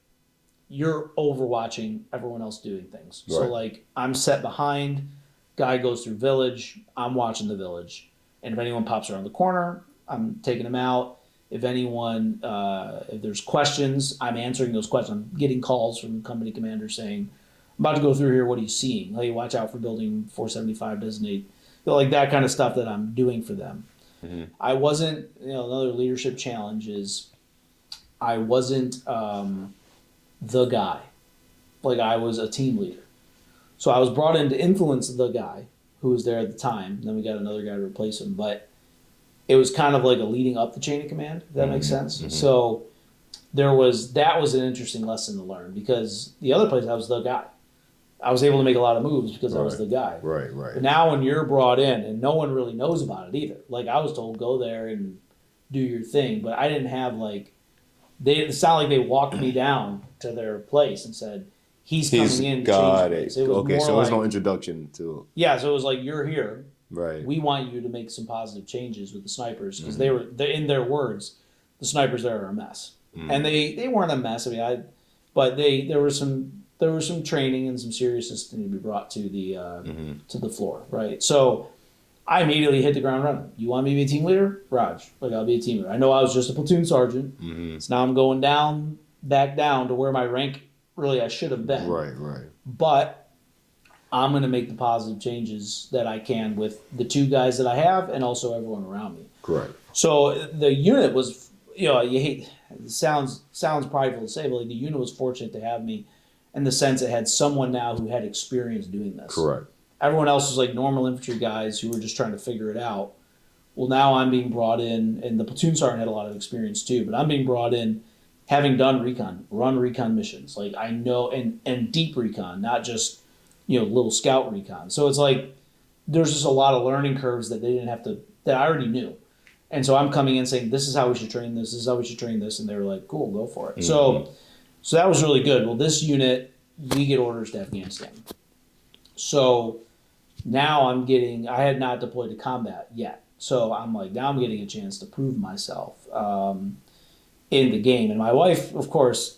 you're overwatching everyone else doing things. Right. So like I'm set behind, guy goes through village, I'm watching the village. And if anyone pops around the corner, I'm taking them out. If anyone, if there's questions, I'm answering those questions. I'm getting calls from company commanders saying, I'm about to go through here, what are you seeing? Hey, watch out for building 475, designate, like that kind of stuff that I'm doing for them. I wasn't, another leadership challenge is I wasn't the guy. Like I was a team leader. So I was brought in to influence the guy who was there at the time. Then we got another guy to replace him. But it was kind of like a leading up the chain of command, if that makes sense. So that was an interesting lesson to learn, because the other place I was the guy. I was able to make a lot of moves because I was the guy. Right. But now when you're brought in and no one really knows about it either. Like I was told, go there and do your thing, but I didn't have it's not like they walked me down to their place and said, he's coming in to change things. It was okay, so there was no introduction to... Yeah, so it was like, you're here. Right. We want you to make some positive changes with the snipers, because they're in their words, the snipers there are a mess. And they weren't a mess. But there was some training and some seriousness that needed to be brought to the floor, right? So I immediately hit the ground running. You want me to be a team leader? Raj, I'll be a team leader. I know I was just a platoon sergeant. So now I'm going back down to where my rank really I should have been. Right. But I'm going to make the positive changes that I can with the two guys that I have and also everyone around me. Correct. So the unit was, it sounds prideful to say, but the unit was fortunate to have me in the sense it had someone now who had experience doing this. Correct. Everyone else was like normal infantry guys who were just trying to figure it out. Well, now I'm being brought in, and the platoon sergeant had a lot of experience too, but I'm being brought in having done run recon missions. Like I know, and deep recon, not just, little scout recon. So it's like, there's just a lot of learning curves that they didn't have to, that I already knew. And so I'm coming in saying, this is how we should train this is how we should train this. And they were like, cool, go for it. So that was really good. Well, this unit, we get orders to Afghanistan. So now I had not deployed to combat yet. So I'm like, now I'm getting a chance to prove myself in the game. And my wife, of course,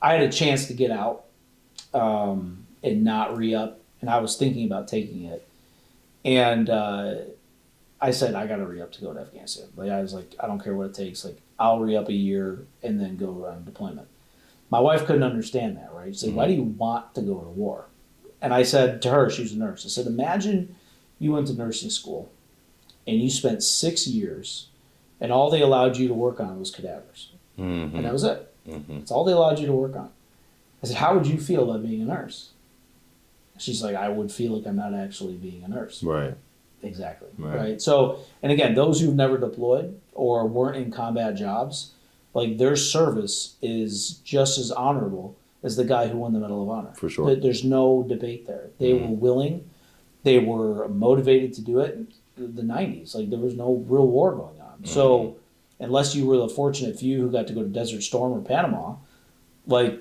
I had a chance to get out and not re-up. And I was thinking about taking it. And I said, I got to re-up to go to Afghanistan. Like I was like, I don't care what it takes. Like I'll re-up a year and then go on deployment. My wife couldn't understand that, right? She said, why do you want to go to war? And I said to her, she was a nurse, I said, imagine you went to nursing school and you spent 6 years and all they allowed you to work on was cadavers. And that was it. That's all they allowed you to work on. I said, how would you feel about being a nurse? She's like, I would feel like I'm not actually being a nurse. Right. Exactly. Right. So, and again, those who've never deployed or weren't in combat jobs, like their service is just as honorable as the guy who won the Medal of Honor. For sure. There's no debate there. They were willing. They were motivated to do it. In the 90s, like there was no real war going on. So unless you were the fortunate few who got to go to Desert Storm or Panama, like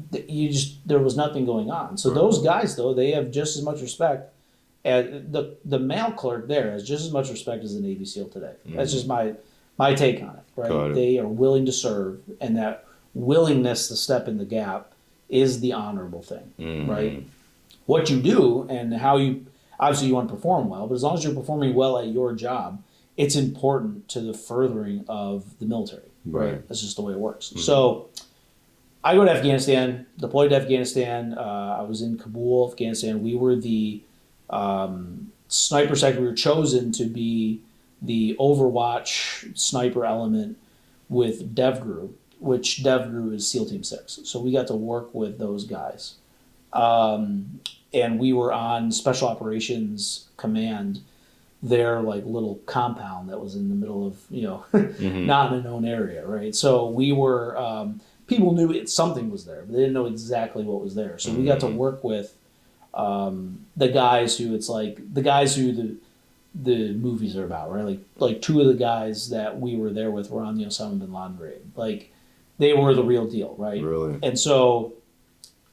there was nothing going on. So those guys, though, they have just as much respect. And the mail clerk there has just as much respect as the Navy SEAL today. That's just my take on it, right? They are willing to serve, and that willingness to step in the gap is the honorable thing, right? What you do and how you, obviously you want to perform well, but as long as you're performing well at your job, it's important to the furthering of the military, right? That's just the way it works. So I go to Afghanistan, deployed to Afghanistan. I was in Kabul, Afghanistan. We were the sniper sector. We were chosen to be the Overwatch sniper element with DevGru, which DevGru is SEAL Team 6. So we got to work with those guys. And we were on Special Operations Command, their like little compound that was in the middle of, not in a known area, right? So we were, people knew something was there, but they didn't know exactly what was there. So we got to work with the guys who the movies are about, right? Like two of the guys that we were there with were on the Osama bin Laden raid. Like they were the real deal, right? Really? And so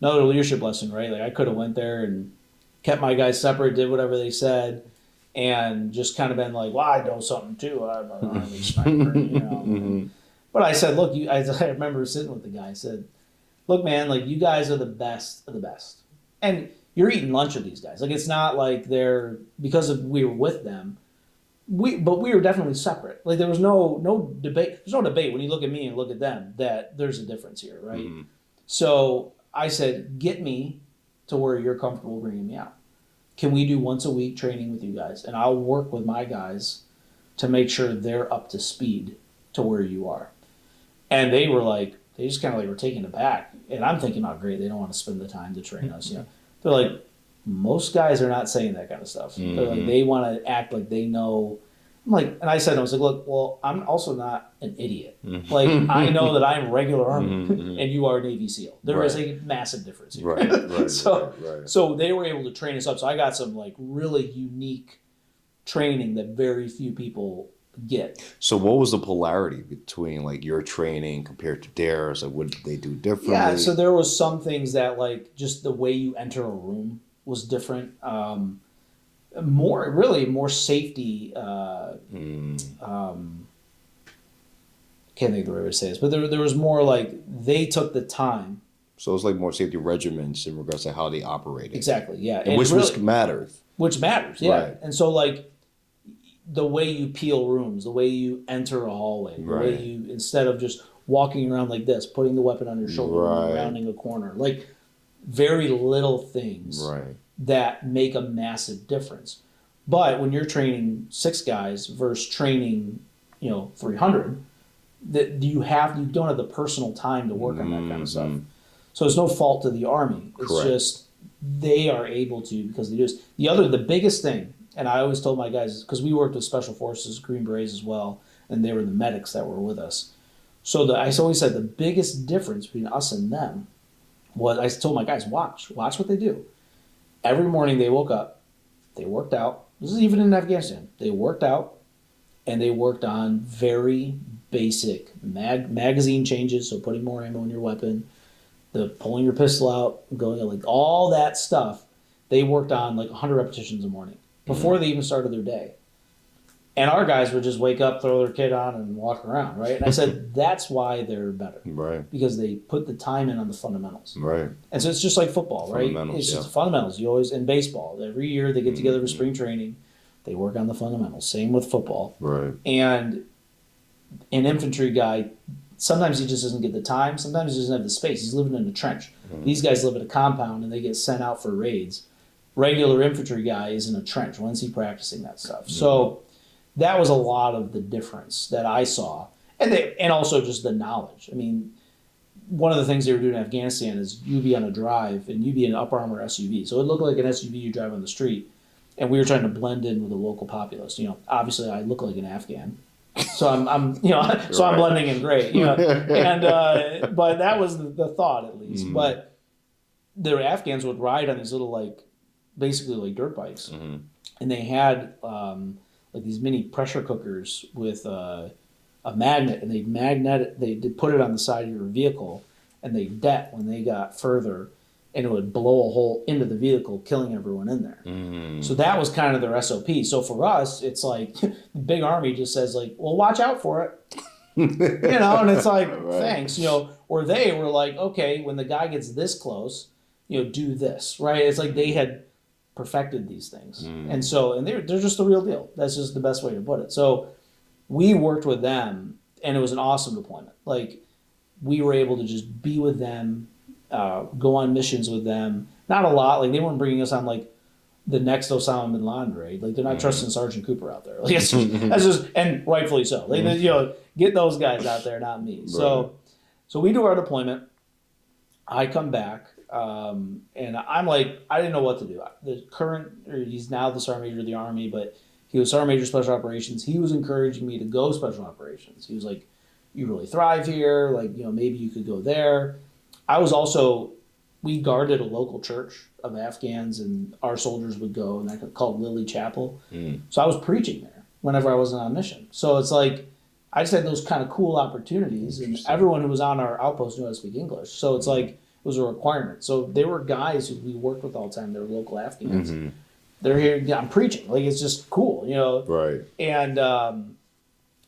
another leadership lesson, right? Like I could have went there and kept my guys separate, did whatever they said, and just kind of been like, well, I know something too. I'm an army sniper, But I said, look, I remember sitting with the guy. I said, look, man, like you guys are the best of the best, and you're eating lunch with these guys. Like it's not like they're we were with them. But we were definitely separate. Like there was no debate. There's no debate when you look at me and look at them that there's a difference here, right? So I said, get me to where you're comfortable bringing me out. Can we do once a week training with you guys? And I'll work with my guys to make sure they're up to speed to where you are. And they were like, they just kind of like were taken aback. And I'm thinking, oh, great, they don't want to spend the time to train us. They're like, most guys are not saying that kind of stuff. They're like, they want to act like they know. I'm like, and I said, I was like, look, well, I'm also not an idiot. Like, I know that I'm regular Army and you are Navy SEAL. There is a massive difference here. Right. So they were able to train us up. So I got some like really unique training that very few people get. So what was the polarity between like your training compared to theirs? Like what did they do differently? Yeah, so there was some things that like just the way you enter a room was different. More safety. Can't think of the right way to say this, but there was more like they took the time. So it's like more safety regiments in regards to how they operated. Exactly, yeah. And which matters. Which matters, yeah. Right. And so like the way you peel rooms, the way you enter a hallway, the way you, instead of just walking around like this, putting the weapon on your shoulder and rounding a corner, like very little things that make a massive difference. But when you're training 6 guys versus training, 300, that you don't have the personal time to work on that kind of stuff. So it's no fault to the Army. It's just they are able to because they do this. The biggest thing, and I always told my guys, because we worked with Special Forces, Green Berets as well, and they were the medics that were with us. So I always said the biggest difference between us and them was I told my guys, watch what they do. Every morning they woke up, they worked out. This is even in Afghanistan. They worked out, and they worked on very basic magazine changes, so putting more ammo in your weapon, the pulling your pistol out, going like all that stuff. They worked on like 100 repetitions a morning before they even started their day. And our guys would just wake up, throw their kit on, and walk around, right? And I said, that's why they're better. Right. Because they put the time in on the fundamentals. Right. And so it's just like football, right? It's just fundamentals. You always, in baseball, every year they get together for spring training, they work on the fundamentals. Same with football. Right. And an infantry guy, sometimes he just doesn't get the time. Sometimes he doesn't have the space. He's living in a trench. These guys live in a compound and they get sent out for raids. Regular infantry guy is in a trench. When's he practicing that stuff? So that was a lot of the difference that I saw. And also just the knowledge. I mean, one of the things they were doing in Afghanistan is you'd be on a drive and you'd be in an Upper Armor SUV. So it looked like an SUV you drive on the street. And we were trying to blend in with the local populace. Obviously I look like an Afghan. So I'm blending in great, and but that was the thought at least. But the Afghans would ride on these little basically like dirt bikes, and they had like these mini pressure cookers with a magnet, and they'd put it on the side of your vehicle, and they'd det when they got further, and it would blow a hole into the vehicle, killing everyone in there. So that was kind of their SOP. So for us, it's like the big Army just says like, well, watch out for it. And it's like, thanks, or they were like, okay, when the guy gets this close, do this, right? It's like they had perfected these things. And they're just the real deal. That's just the best way to put it. So we worked with them, and it was an awesome deployment. Like, we were able to just be with them, go on missions with them. Not a lot. Like, they weren't bringing us on, like, the next Osama bin Laden raid. Like, they're not trusting Sergeant Cooper out there. Like, that's just, and rightfully so. Like, you know, get those guys out there, not me. Right. So we do our deployment. I come back, and I'm like, I didn't know what to do. He's now the Sergeant Major of the Army, but he was Sergeant Major of Special Operations. He was encouraging me to go Special Operations. He was like, you really thrive here. Like, you know, maybe you could go there. I was also, we guarded a local church of Afghans, and our soldiers would go, and that called Lily Chapel. So I was preaching there whenever I wasn't on mission. So it's like, I just had those kind of cool opportunities, and everyone who was on our outpost knew how to speak English. So it's like, it was a requirement. So there were guys who we worked with all the time. They were local Afghans. They're here. Yeah, I'm preaching. Like, it's just cool, you know. Right. And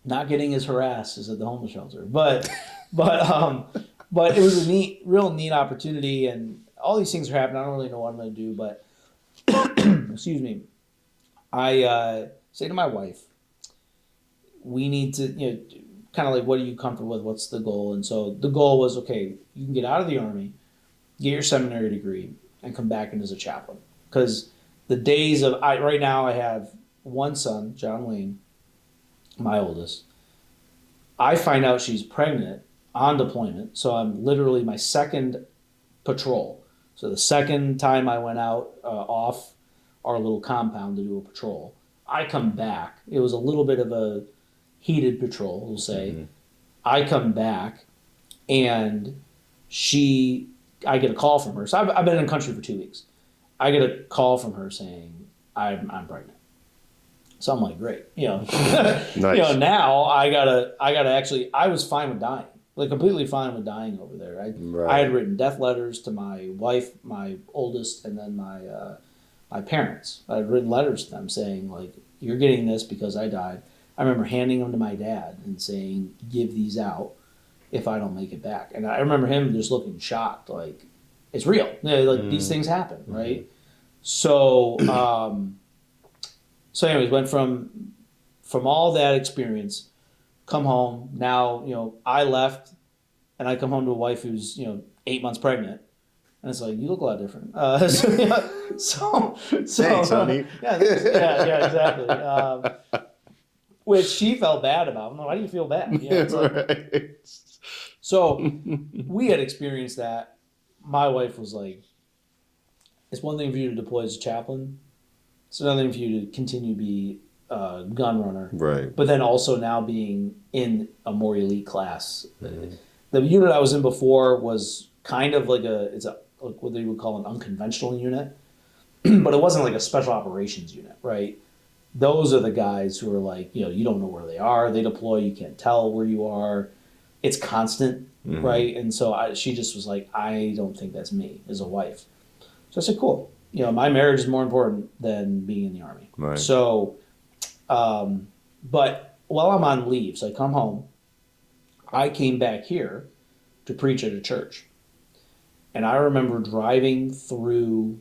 not getting as harassed as at the homeless shelter, but it was a real neat opportunity, and all these things are happening. I don't really know what I'm going to do, but excuse me. I say to my wife, we need to, you know, kind of like, what are you comfortable with? What's the goal? And so the goal was, okay, you can get out of the Army, get your seminary degree, and come back in as a chaplain. Because the days of, right now I have one son, John Wayne, my oldest. I find out she's pregnant on deployment. So I'm literally my second patrol. So the second time I went out off our little compound to do a patrol, I come back. It was a little bit of a heated patrol, we'll say. I come back, and I get a call from her. So I've been in the country for 2 weeks. I get a call from her saying, I'm pregnant. So I'm like, great, you know. Nice. You know, now I gotta actually, I was fine with dying, like completely fine with dying over there. I had written death letters to my wife, my oldest, and then my parents. I had written letters to them saying, like, you're getting this because I died. I remember handing them to my dad and saying, give these out if I don't make it back. And I remember him just looking shocked, like, it's real. Like, these things happen, right? So, so anyways, went from all that experience, come home. Now, you know, I left, and I come home to a wife who's, you know, 8 months pregnant. And it's like, you look a lot different. So Thanks, honey. Yeah, exactly. Which she felt bad about. I'm like, why do you feel bad? You know, it's like, Right. so we had experienced that. My wife was like, it's one thing for you to deploy as a chaplain. It's another thing for you to continue to be a gun runner. Right. But then also now being in a more elite class. The unit I was in before was kind of like like what they would call an unconventional unit. But it wasn't like a special operations unit, right? Those are the guys who are like, you know, you don't know where they are. They deploy, you can't tell where you are. It's constant, right? And so she just was like, I don't think that's me as a wife. So I said, cool. You know, my marriage is more important than being in the Army. Right. So, but while I'm on leave, so I come home, I came back here to preach at a church. And I remember driving through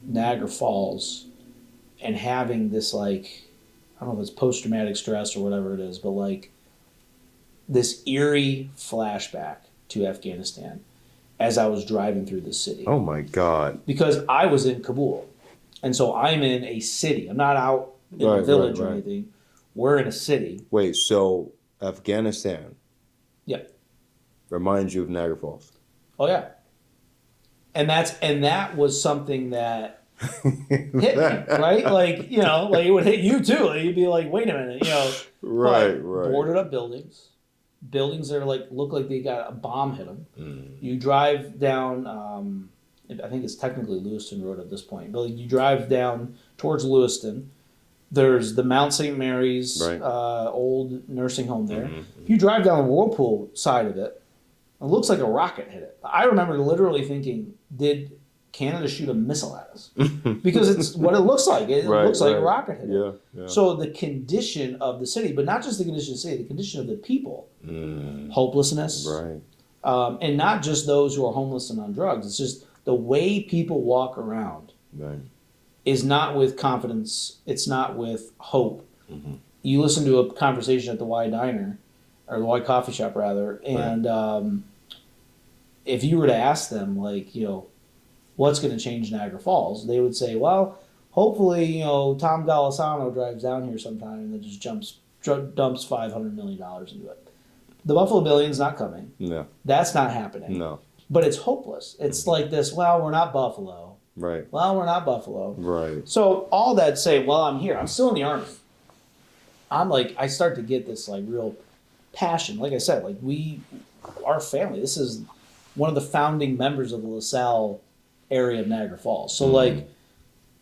Niagara Falls and having this, like, I don't know if it's post-traumatic stress or whatever it is, but like this eerie flashback to Afghanistan as I was driving through the city. Oh my God. Because I was in Kabul. And so I'm in a city. I'm not out in a village or anything. We're in a city. Wait, so Afghanistan reminds you of Niagara Falls? Oh yeah. And that was something that hit me, right? Like, you know, like it would hit you too. Like, you'd be like, wait a minute, you know. Right. Boarded up buildings that are like, look like they got a bomb hit them. You drive down, I think it's technically Lewiston Road at this point, but like, you drive down towards Lewiston. There's the Mount St. Mary's old nursing home there. If you drive down the Whirlpool side of it, it looks like a rocket hit it. I remember literally thinking, did Canada shoot a missile at us? Because it's what it looks like. It looks like a rocket hit it. Yeah. So the condition of the city, but not just the condition of the city, the condition of the people, hopelessness, and not just those who are homeless and on drugs. It's just the way people walk around is not with confidence. It's not with hope. You listen to a conversation at the Y Diner, or the white coffee shop rather, and if you were to ask them, like, what's going to change Niagara Falls, they would say, well, hopefully, Tom Golisano drives down here sometime and then just dumps $500 million into it. The Buffalo Billion's not coming. No. That's not happening. No. But it's hopeless. It's like this, well, we're not Buffalo. Right. Well, we're not Buffalo. Right. So all that to say, well, I'm here. I'm still in the Army. I'm like, I start to get this like real passion. Like I said, like our family, this is one of the founding members of the LaSalle area of Niagara Falls. So like,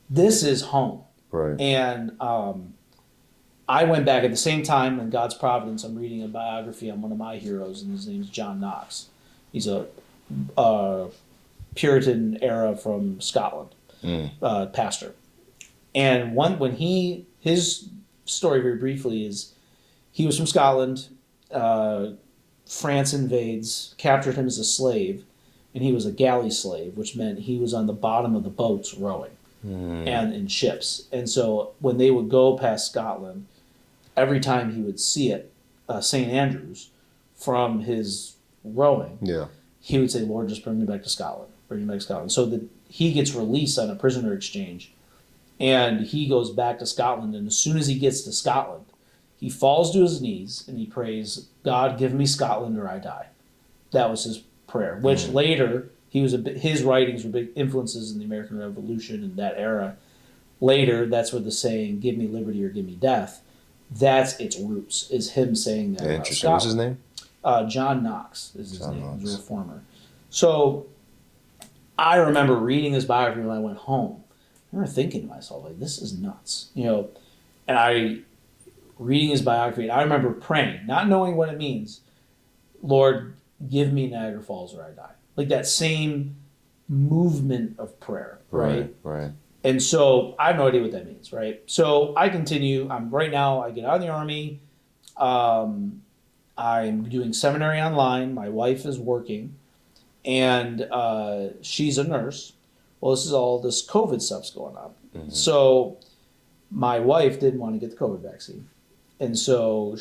this is home. Right. And I went back at the same time in God's providence. I'm reading a biography on one of my heroes, and his name's John Knox. He's a Puritan era from Scotland, pastor. And when his story very briefly is, he was from Scotland. France invades, captured him as a slave, and he was a galley slave, which meant he was on the bottom of the boats rowing and in ships. And so when they would go past Scotland, every time he would see it, St. Andrews, from his rowing, he would say, Lord, just bring me back to Scotland. Bring me back to Scotland. So that he gets released on a prisoner exchange, and he goes back to Scotland, and as soon as he gets to Scotland, he falls to his knees and he prays, God, give me Scotland or I die. That was his prayer, which later, his writings were big influences in the American Revolution in that era. Later, that's where the saying, give me liberty or give me death, that's its roots, is him saying that. Interesting. What's his name? John Knox is his name. He was a reformer. So I remember reading this biography when I went home. I remember thinking to myself, like, this is nuts. And I reading his biography, and I remember praying, not knowing what it means, Lord, give me Niagara Falls or I die. Like that same movement of prayer, right? Right. And so I have no idea what that means, right? So I continue. Right now, I get out of the Army. I'm doing seminary online. My wife is working, and she's a nurse. Well, this COVID stuff's going on. So my wife didn't want to get the COVID vaccine. And so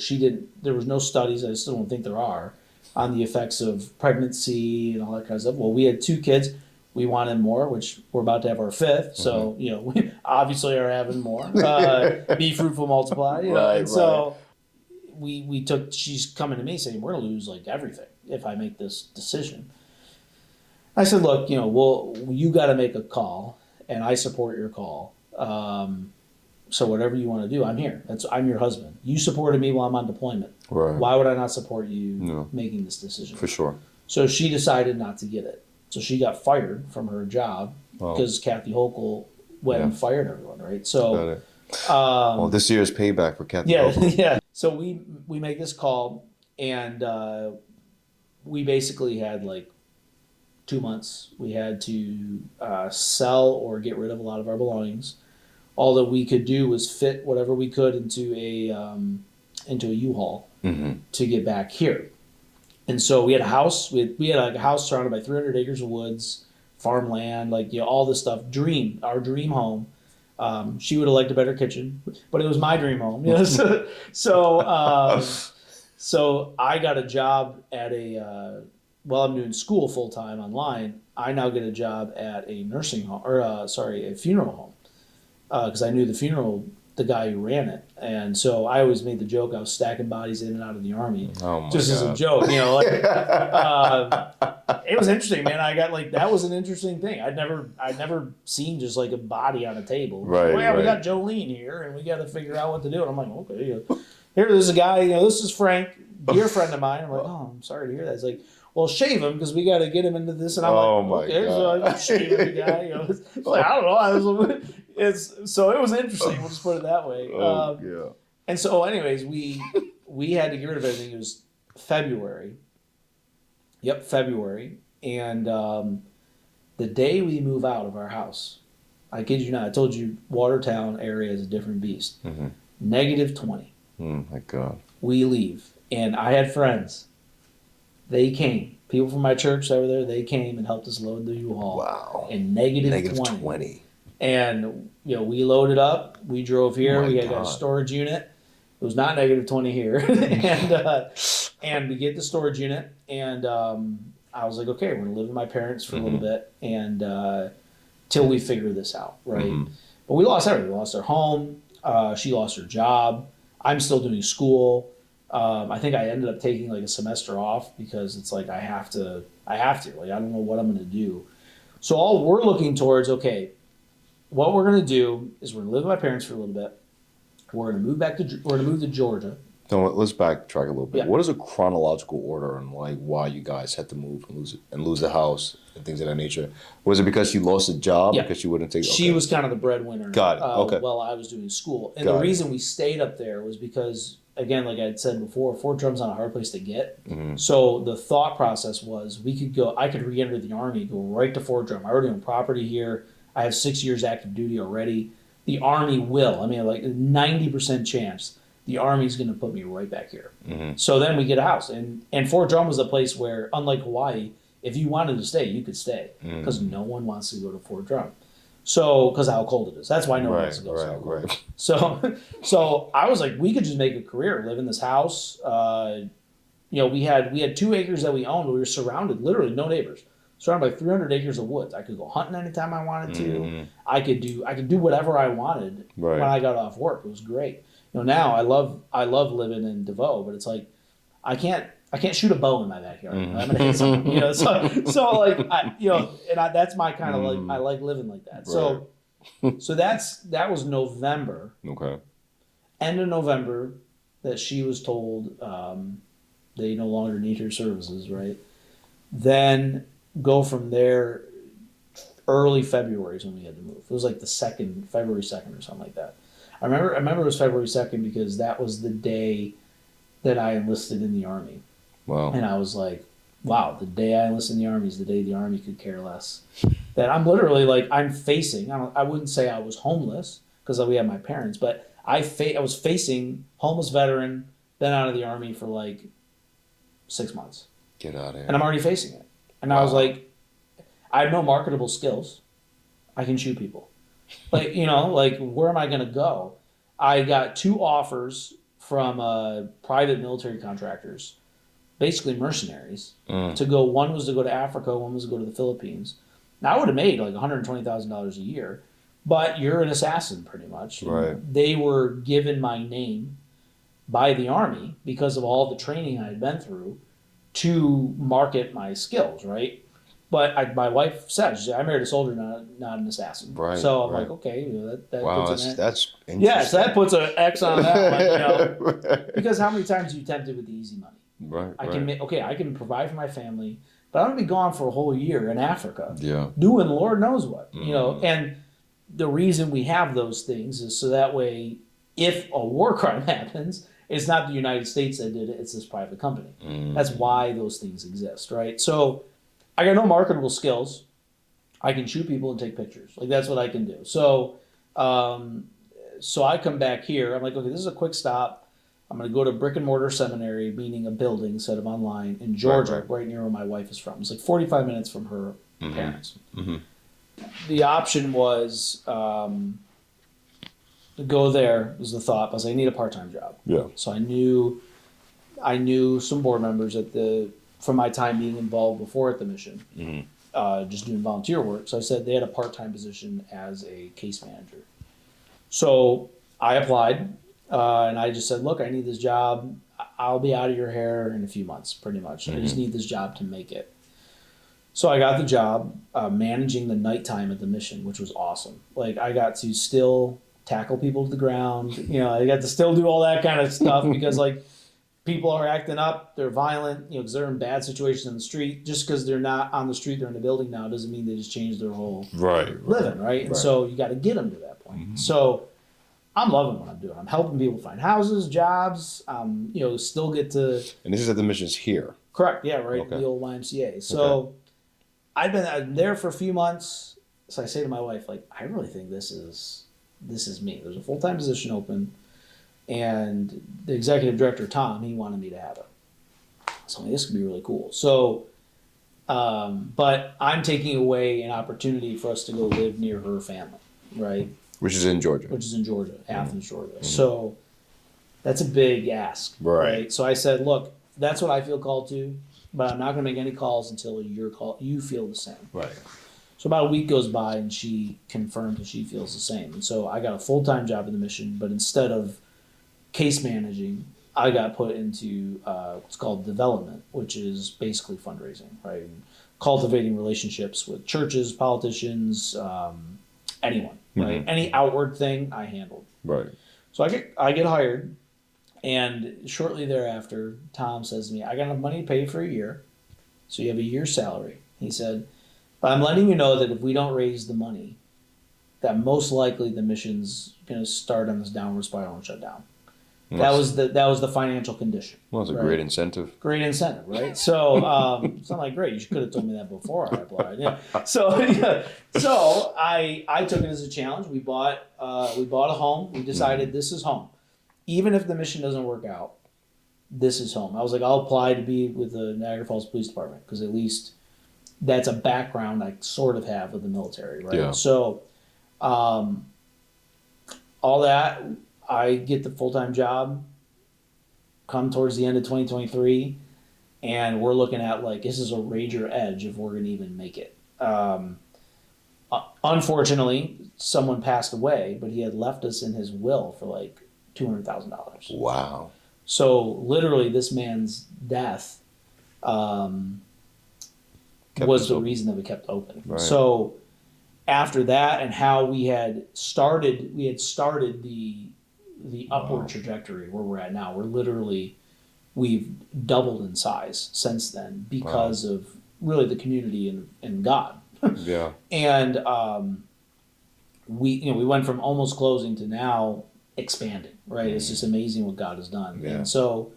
there was no studies, I still don't think there are, on the effects of pregnancy and all that kind of stuff. Well, we had 2 kids. We wanted more, which we're about to have our 5th. So, we obviously are having more. Be fruitful, multiply. And so she's coming to me saying, we're going to lose like everything if I make this decision. I said, look, you got to make a call, and I support your call. So whatever you want to do, I'm here. I'm your husband. You supported me while I'm on deployment. Right. Why would I not support you making this decision? For sure. So she decided not to get it. So she got fired from her job because Kathy Hochul went and fired everyone, right? So, well, this year's payback for Kathy Hochul. Yeah. So we make this call, and we basically had like 2 months. We had to sell or get rid of a lot of our belongings. All that we could do was fit whatever we could into a U-Haul to get back here. And so we had a house. We had like a house surrounded by 300 acres of woods, farmland, all this stuff. Our dream home. She would have liked a better kitchen, but it was my dream home. So I got a job at while I'm doing school full time online. I now get a job at a nursing home, a funeral home. Because I knew the guy who ran it. And so I always made the joke I was stacking bodies in and out of the Army. Oh my just God. As a joke, it was interesting, man. I got that was an interesting thing. I'd never seen just like a body on a table. Right. Well, yeah, we got Jolene here, and we got to figure out what to do. And I'm like, okay, here's a guy. This is Frank, dear friend of mine. I'm like, oh, I'm sorry to hear that. It's like, well, shave him because we got to get him into this. And I'm okay, God. so I shave the guy. It's like, I don't know. So it was interesting. We'll just put it that way. And so, anyways, we had to get rid of everything. It was February. Yep, February. And the day we move out of our house, I kid you not, I told you Watertown area is a different beast. -20. Oh my God. We leave. And I had friends. They came. People from my church that were there, they came and helped us load the U-Haul. Wow. And -20. And, we loaded up. We drove here. We got a storage unit. It was not -20 here. And And we get the storage unit, and I was like, okay, we're gonna live with my parents for a little bit, and till we figure this out, right? But we lost everything. We lost our home. She lost her job. I'm still doing school. I think I ended up taking like a semester off because it's like I have to. Like I don't know what I'm gonna do. So all we're looking towards, okay, what we're gonna do is we're gonna live with my parents for a little bit. We're gonna move to Georgia. So let's backtrack a little bit. Yeah. What is a chronological order on like why you guys had to move and lose the house and things of that nature? Was it because she lost a job? Yeah. Because she wouldn't take? She was kind of the breadwinner. Got it. Okay. While I was doing school, and Got the it. reason we stayed up there was because, again, like I had said before, Fort Drum's not a hard place to get. Mm-hmm. So the thought process was I could re-enter the Army, go right to Fort Drum. I already own property here. I have 6 years active duty already. The Army will. I mean, like 90% chance the Army's going to put me right back here. Mm-hmm. So then we get a house. And Fort Drum was a place where, unlike Hawaii, if you wanted to stay, you could stay. Because no one wants to go to Fort Drum. So, because how cold it is. That's why no one wants to go. Right. So I was like, we could just make a career, live in this house. We had 2 acres that we owned. We were surrounded, literally no neighbors, surrounded by 300 acres of woods. I could go hunting anytime I wanted to. I could do whatever I wanted when I got off work. It was great. Now I love living in DeVoe, but it's like I can't shoot a bow in my backyard. I'm gonna hit someone. So like that's my kind of like I like living like that. Right. So that was November. Okay. End of November that she was told they no longer need her services. Right. Then go from there. Early February is when we had to move. It was like February 2nd or something like that. I remember it was February 2nd because that was the day that I enlisted in the Army. Wow. And I was like, wow, the day I enlisted in the Army is the day the Army could care less. That I'm literally like, I wouldn't say I was homeless because we had my parents, but I was facing homeless veteran, been out of the Army for like 6 months. Get out of here. And I'm already facing it. And I was like, I have no marketable skills. I can shoot people. Like, where am I going to go? I got 2 offers from private military contractors, basically mercenaries, to go. One was to go to Africa, one was to go to the Philippines. Now I would have made like $120,000 a year, but you're an assassin pretty much. Right. They were given my name by the Army because of all the training I had been through to market my skills, right? But my wife said, I married a soldier, not an assassin. Right. So I'm like, okay, that wow, puts an that's interesting. yeah, so that puts an X on that one, because how many times are you tempted with the easy money? Right. I can provide for my family, but I'm gonna be gone for a whole year in Africa. Yeah. Doing Lord knows what, and the reason we have those things is so that way, if a war crime happens, it's not the United States that did it; it's this private company. That's why those things exist, right? So I got no marketable skills. I can shoot people and take pictures. Like that's what I can do. So I come back here. I'm like, okay, this is a quick stop. I'm going to go to brick and mortar seminary, meaning a building instead of online, in Georgia, right near where my wife is from. It's like 45 minutes from her parents. The option was to go there. Was the thought. I was like, I need a part-time job. Yeah. So I knew some board members from my time being involved before at the mission, just doing volunteer work. So I said they had a part-time position as a case manager. So I applied, and I just said, look, I need this job. I'll be out of your hair in a few months, pretty much. I just need this job to make it. So I got the job managing the nighttime at the mission, which was awesome. Like I got to still tackle people to the ground. I got to still do all that kind of stuff because like, people are acting up, they're violent, because they're in bad situations in the street. Just because they're not on the street, they're in the building now, doesn't mean they just changed their whole living, right? And so you got to get them to that point. So I'm loving what I'm doing. I'm helping people find houses, jobs, still get to... And this is at the missions here? Correct, yeah, right, the old YMCA. So I've been there for a few months, so I say to my wife, like, I really think this is me. There's a full-time position open. And the executive director, Tom, he wanted me to have it. So this could be really cool. So, but I'm taking away an opportunity for us to go live near her family, right? Which is in Georgia. Athens, Georgia. So that's a big ask, right? So I said, look, that's what I feel called to, but I'm not going to make any calls until you feel the same. Right. So about a week goes by, and she confirms that she feels the same. And so I got a full-time job in the mission, but instead of case managing, I got put into what's called development, which is basically fundraising, right? And cultivating relationships with churches, politicians, anyone, right? Any outward thing I handled. Right. So I get hired, and shortly thereafter, Tom says to me, "I got enough money to pay you for a year, so you have a year's salary." He said, "But I'm letting you know that if we don't raise the money, that most likely the mission's going to start on this downward spiral and shut down." That was the financial condition. Well, it's a right? great incentive. Great incentive, right? So it's not like great. You could have told me that before I applied. Yeah. So I took it as a challenge. We bought a home. We decided this is home, even if the mission doesn't work out. This is home. I was like, I'll apply to be with the Niagara Falls Police Department because at least that's a background I sort of have with the military, right? Yeah. So, all that. I get the full-time job come towards the end of 2023, and we're looking at like this is a rager edge if we're going to even make it. Unfortunately, someone passed away, but he had left us in his will for like $200,000. Wow. So literally, this man's death was the reason that we kept open. Right. So after that, and how we had started the upward trajectory where we're at now. We've doubled in size since then because of really the community and God. Yeah. And we went from almost closing to now expanding, right? It's just amazing what God has done. Yeah. And so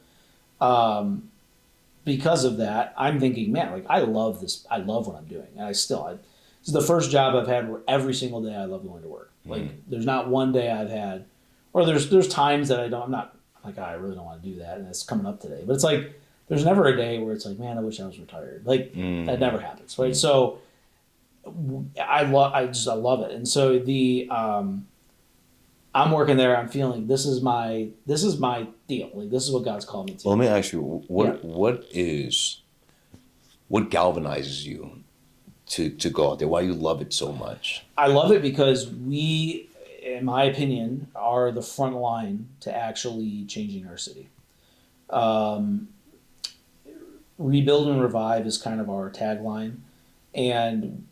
because of that, I'm thinking, man, like I love this. I love what I'm doing. And this is the first job I've had where every single day I love going to work. Like there's not one day I've had, or there's times that I'm not like, I really don't want to do that, and it's coming up today. But it's like there's never a day where it's like, man, I wish I was retired. Like that never happens, right? So I love it, and so I'm working there. I'm feeling this is my deal. Like this is what God's called me to. Well, let me ask you, what galvanizes you to go out there? Why you love it so much? I love it because we, in my opinion, are the front line to actually changing our city. Rebuild and revive is kind of our tagline. And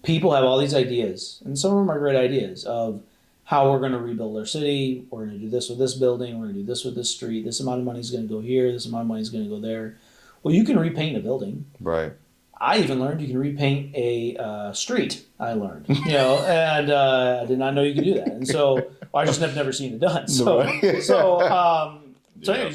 people have all these ideas, and some of them are great ideas, of how we're going to rebuild our city. We're going to do this with this building. We're going to do this with this street. This amount of money is going to go here. This amount of money is going to go there. Well, you can repaint a building. Right. I even learned you can repaint a street. I learned, and I did not know you could do that. And so I just have never seen it done. So, anyways,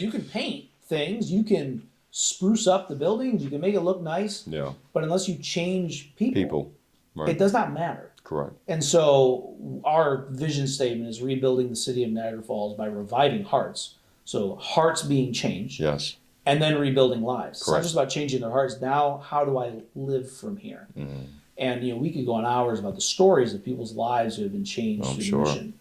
you can paint things. You can spruce up the buildings. You can make it look nice. Yeah. But unless you change people, right. it does not matter. Correct. And so our vision statement is rebuilding the city of Niagara Falls by reviving hearts. So hearts being changed. Yes. And then rebuilding lives. Correct. It's not just about changing their hearts. Now, how do I live from here? Mm-hmm. And we could go on hours about the stories of people's lives who have been changed through the mission.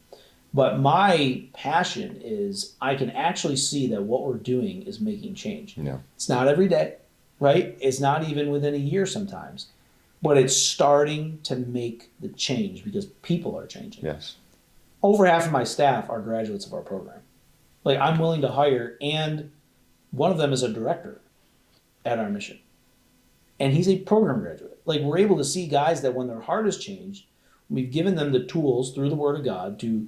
But my passion is I can actually see that what we're doing is making change. Yeah. It's not every day, right? It's not even within a year sometimes. But it's starting to make the change because people are changing. Yes. Over half of my staff are graduates of our program. Like I'm willing to hire, and one of them is a director at our mission. And he's a program graduate. Like we're able to see guys that when their heart has changed, we've given them the tools through the Word of God to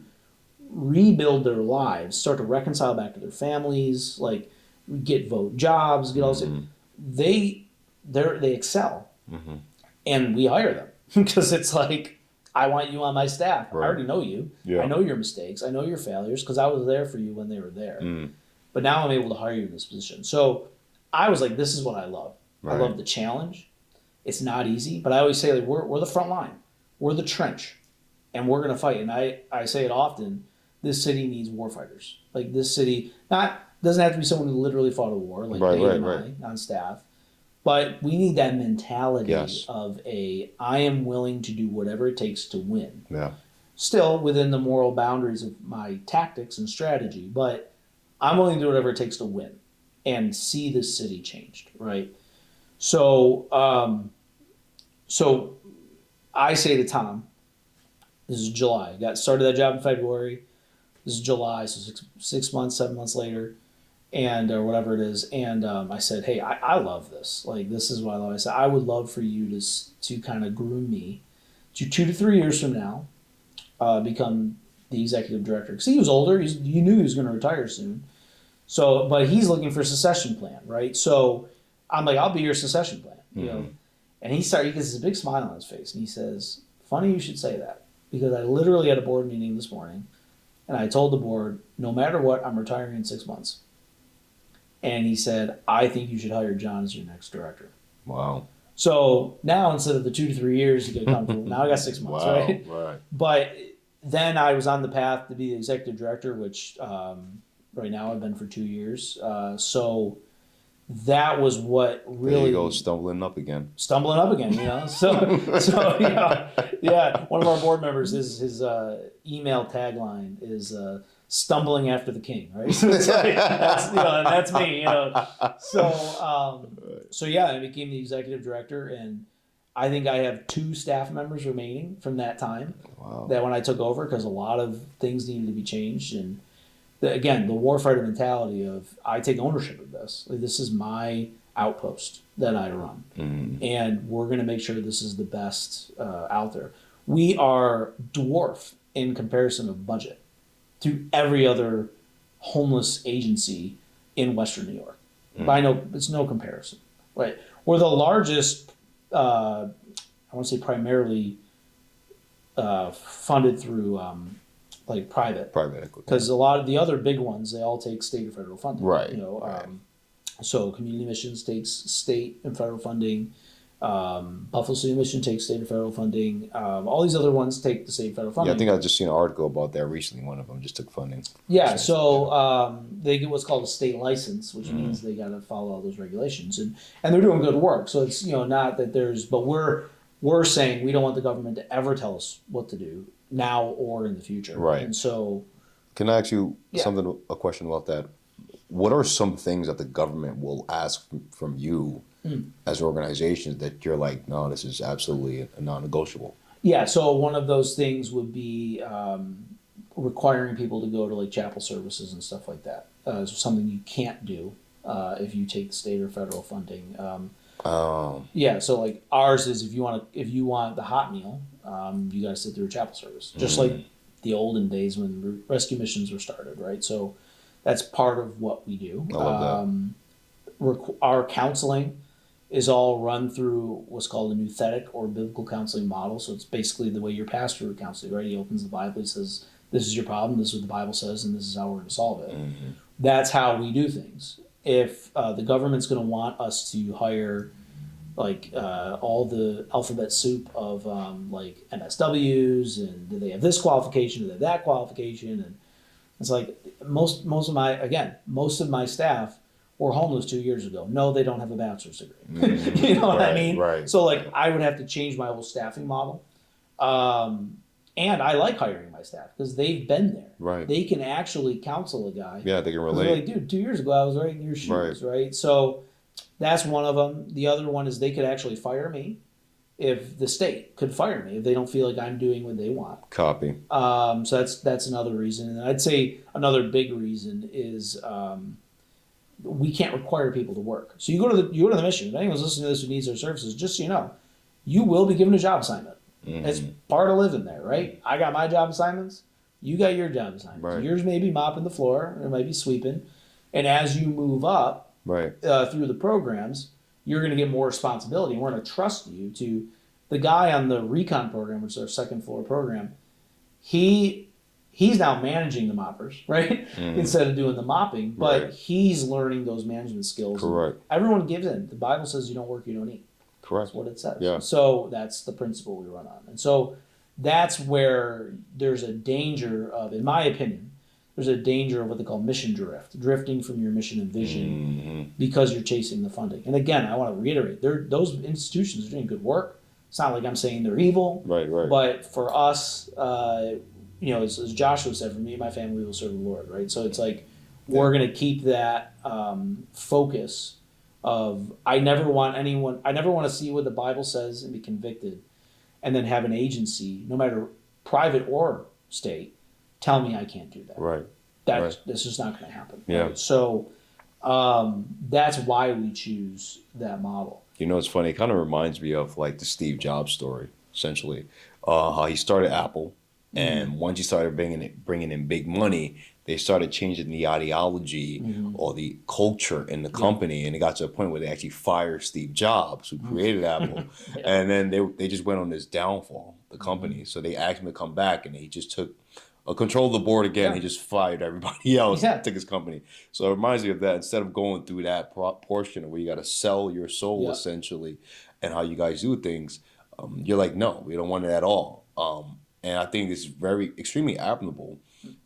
rebuild their lives, start to reconcile back to their families, like get vote jobs, get all this. They excel. Mm-hmm. And we hire them because it's like, I want you on my staff. Right. I already know you. Yeah. I know your mistakes. I know your failures because I was there for you when they were there. Mm. But now I'm able to hire you in this position. So I was like, this is what I love. Right. I love the challenge. It's not easy, but I always say like we're the front line. We're the trench, and we're going to fight. And I say it often, this city needs warfighters. Like this city, doesn't have to be someone who literally fought a war, like Dave and I on staff. But we need that mentality of I am willing to do whatever it takes to win. Yeah. Still within the moral boundaries of my tactics and strategy, but I'm willing to do whatever it takes to win. and see this city changed, right? So, so I say to Tom, this is July. Got started that job in February. This is July, so 6 months, 7 months later, and or whatever it is. And I said, hey, I love this. Like, this is what I love. I said, I would love for you to kind of groom me to 2 to 3 years from now, become the executive director. Because he was older. You knew he was going to retire soon. So, but he's looking for a succession plan, right? So I'm like, I'll be your succession plan, you know. And he gets this big smile on his face, and he says, funny you should say that, because I literally had a board meeting this morning, and I told the board, no matter what, I'm retiring in 6 months. And he said, I think you should hire John as your next director. Wow. So now, instead of the 2 to 3 years to get comfortable, now I got 6 months, Wow. right? Right. But then I was on the path to be the executive director, which right now I've been for 2 years. So that was what really... There you go, stumbling up again. Stumbling up again, you know? So yeah. One of our board members, his email tagline is stumbling after the king, right? So it's like, that's me, you know? So yeah, I became the executive director, and I think I have 2 staff members remaining from that time. Wow. That when I took over, because a lot of things needed to be changed. And again, the warfighter mentality of, I take ownership of this. Like, this is my outpost that I run. And we're going to make sure this is the best out there. We are dwarf in comparison of budget to every other homeless agency in Western New York. But it's no comparison. Right? We're the largest, I want to say primarily funded through like private equity, because a lot of the other big ones, they all take state or federal funding, right? You know, so community missions takes state and federal funding. Buffalo City Mission takes state and federal funding. All these other ones take the state and federal funding. Yeah, I think I just seen an article about that recently. One of them just took funding. Yeah, so they get what's called a state license, which means they got to follow all those regulations, and they're doing good work. So it's, you know, not that there's, but we're saying we don't want the government to ever tell us what to do now or in the future. Right. And so, can I ask you a question about that? What are some things that the government will ask from you as organizations that you're like, no, this is absolutely a non-negotiable? Yeah. So one of those things would be requiring people to go to like chapel services and stuff like that. Something you can't do if you take the state or federal funding. Yeah. So like ours is, if you want the hot meal, you got to sit through a chapel service, just like the olden days when rescue missions were started, right? So that's part of what we do. I love that. Our counseling is all run through what's called a nouthetic or biblical counseling model. So it's basically the way your pastor would counsel you, right? He opens the Bible, he says, this is your problem, this is what the Bible says, and this is how we're going to solve it. That's how we do things. If the government's going to want us to hire like all the alphabet soup of like MSWs, and do they have this qualification, do they have that qualification, and it's like most of my staff were homeless 2 years ago. No, they don't have a bachelor's degree. You know what I mean? Right. So like I would have to change my whole staffing model. And I like hiring my staff because they've been there. Right. They can actually counsel a guy. Yeah, they can relate. They're like, dude, 2 years ago I was right in your shoes, right? So that's one of them. The other one is they could actually fire me. If the state could fire me if they don't feel like I'm doing what they want. Copy. So that's another reason. And I'd say another big reason is we can't require people to work. So you go to the mission. If anyone's listening to this who needs our services, just so you know, you will be given a job assignment. It's part of living there, right? I got my job assignments. You got your job assignments. Right. Yours may be mopping the floor, or it might be sweeping. And as you move up through the programs, you're going to get more responsibility. And we're going to trust you to the guy on the recon program, which is our second floor program. He's now managing the moppers, right? Instead of doing the mopping, but he's learning those management skills. Correct. Everyone gives in. The Bible says you don't work, you don't eat. Correct. That's what it says. Yeah. So that's the principle we run on. And so that's where there's a danger of, in my opinion, there's a danger of what they call mission drift, drifting from your mission and vision because you're chasing the funding. And again, I want to reiterate, those institutions are doing good work. It's not like I'm saying they're evil. Right. But for us, as Joshua said, for me and my family, we will serve the Lord, right? So it's like we're going to keep that focus of I never want to see what the Bible says and be convicted and then have an agency, no matter private or state, tell me I can't do that. Right. That's just not going to happen. Yeah. Right? So that's why we choose that model. You know, it's funny. It kind of reminds me of like the Steve Jobs story, essentially. How he started Apple, and once he started bringing in big money, they started changing the ideology or the culture in the company, and it got to a point where they actually fired Steve Jobs, who created Apple, and then they just went on this downfall, the company. So they asked him to come back, and he just took control of the board again. He just fired everybody else, took his company. So it reminds me of that. Instead of going through that portion where you got to sell your soul essentially, and how you guys do things, you're like, no, we don't want it at all. And I think it's extremely admirable.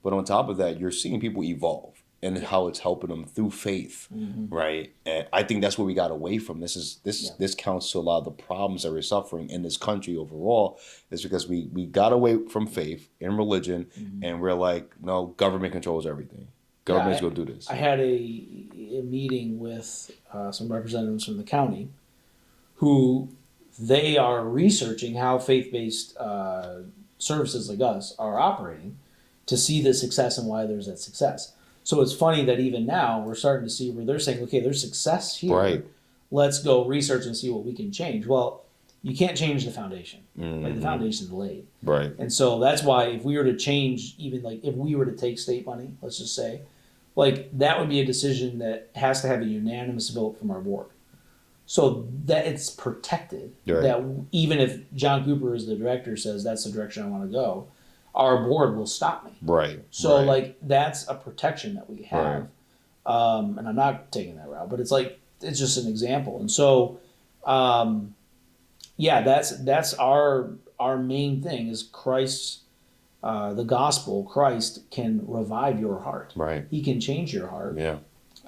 But on top of that, you're seeing people evolve and how it's helping them through faith, right? And I think that's what we got away from. This counts to a lot of the problems that we're suffering in this country overall, is because we got away from faith in religion, and we're like, no, government controls everything. Government's going to do this. I had a meeting with some representatives from the county who they are researching how faith-based services like us are operating to see the success and why there's that success. So it's funny that even now we're starting to see where they're saying, okay, there's success here. Right. Let's go research and see what we can change. Well, you can't change the foundation. Like the foundation's laid. Right. And so that's why if we were to change, even like if we were to take state money, let's just say, like that would be a decision that has to have a unanimous vote from our board. So that it's protected. Right. That even if John Cooper as the director says that's the direction I want to go, our board will stop me. Right. So like that's a protection that we have. And I'm not taking that route, but it's like it's just an example. And so that's our main thing is Christ's the gospel. Christ can revive your heart. Right. He can change your heart. Yeah.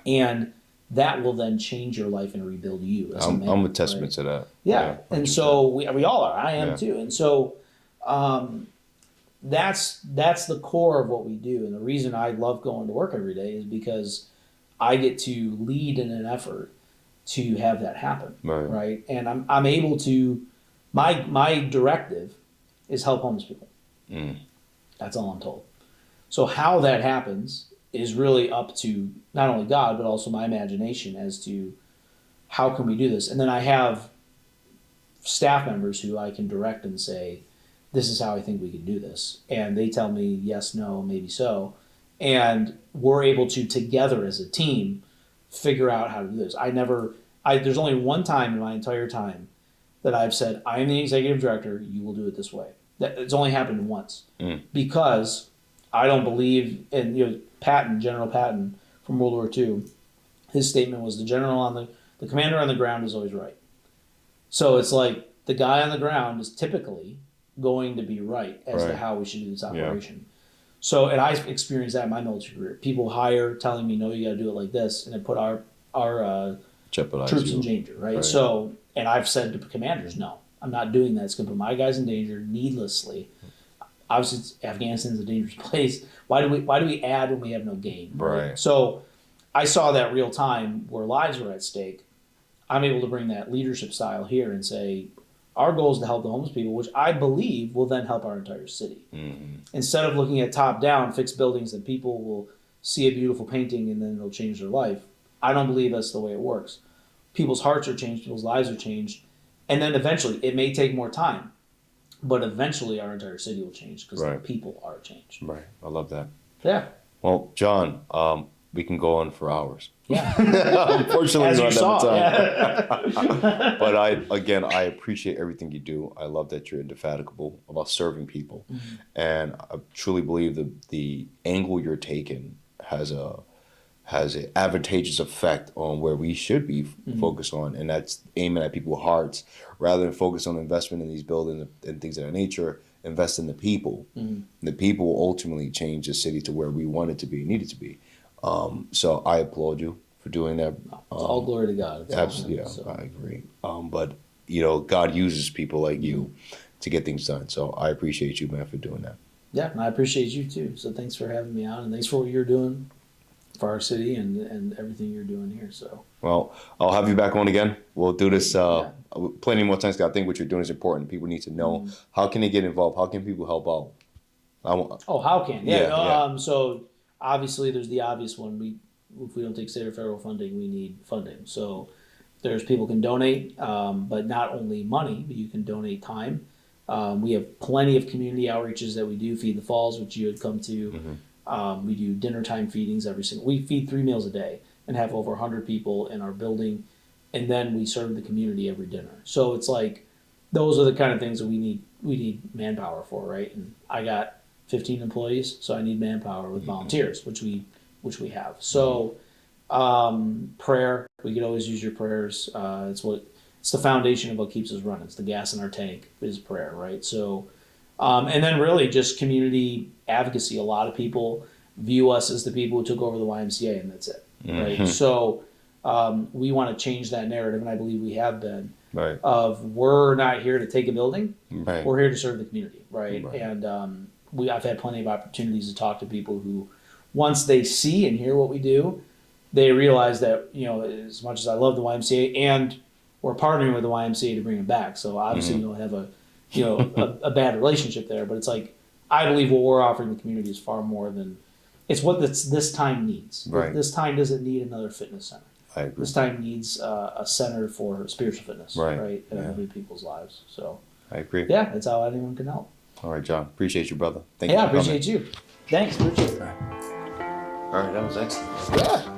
And that will then change your life and rebuild you as a man. I'm a testament to that. Yeah. And so we all are. I am too. And so that's the core of what we do. And the reason I love going to work every day is because I get to lead in an effort to have that happen. Right. And I'm able to, my directive is help homeless people. That's all I'm told. So how that happens is really up to not only God, but also my imagination as to how can we do this. And then I have staff members who I can direct and say, this is how I think we can do this. And they tell me yes, no, maybe so. And we're able to together as a team figure out how to do this. There's only one time in my entire time that I've said, I am the executive director, you will do it this way. It's only happened once. Because I don't believe in, General Patton from World War II, his statement was the commander on the ground is always right. So it's like the guy on the ground is typically going to be right as to how we should do this operation. So, and I've experienced that in my military career. People hire telling me, no, you got to do it like this, and it put our troops in danger, right? So, and I've said to commanders, no, I'm not doing that. It's going to put my guys in danger needlessly. Obviously, Afghanistan's a dangerous place. Why do we add when we have no gain? Right. So, I saw that real time where lives were at stake. I'm able to bring that leadership style here and say, our goal is to help the homeless people, which I believe will then help our entire city. Instead of looking at top down, fixed buildings that people will see a beautiful painting and then it'll change their life. I don't believe that's the way it works. People's hearts are changed, people's lives are changed, and then eventually, it may take more time, but eventually our entire city will change because the people are changed. Right. I love that. Yeah. Well, John, we can go on for hours. Yeah. Unfortunately, as you saw. Yeah. But I appreciate everything you do. I love that you're indefatigable about serving people, and I truly believe that the angle you're taking has an advantageous effect on where we should be focused on, and that's aiming at people's hearts rather than focus on investment in these buildings and things of that nature. Invest in the people. The people will ultimately change the city to where we want it to be, need it to be. So I applaud you for doing that. It's all glory to God. Absolutely, I agree. But God uses people like you to get things done. So I appreciate you, man, for doing that. Yeah, and I appreciate you too. So thanks for having me on, and thanks for what you're doing. for our city and everything you're doing here. So Well, I'll have you back on again. We'll do this Yeah. plenty more times. 'Cause I think what you're doing is important. People need to know how can they get involved. How can people help out? Oh, how can? Yeah, yeah. So obviously, there's the obvious one. If we don't take state or federal funding, we need funding. So there's people can donate, but not only money, but you can donate time. We have plenty of community outreaches that we do. Feed the Falls, which you had come to. We do dinner time feedings every single. We feed 3 meals a day and have over 100 people in our building, and then we serve the community every dinner. So it's like those are the kind of things that we need. We need manpower for, right? And I got 15 employees, so I need manpower with volunteers, which we have. So prayer, we could always use your prayers. It's the foundation of what keeps us running. It's the gas in our tank is prayer, right? So and then really just community advocacy. A lot of people view us as the people who took over the YMCA, and that's it, right? So we want to change that narrative, and I believe we have been. Right. Of we're not here to take a building, Right. we're here to serve the community, right? Right. And I've had plenty of opportunities to talk to people who, once they see and hear what we do, they realize that, as much as I love the YMCA, and we're partnering with the YMCA to bring them back. So obviously we don't have a bad relationship there, but it's like, I believe what we're offering the community is far more than, it's what this time needs. Right. This time doesn't need another fitness center. I agree. This time needs a center for spiritual fitness, Right. in Yeah. other people's lives. So, I agree. yeah, that's how anyone can help. All right, John. Appreciate you, brother. Thank Yeah, you I for coming. appreciate you. Thanks. Appreciate it. All right, that was excellent. Yeah.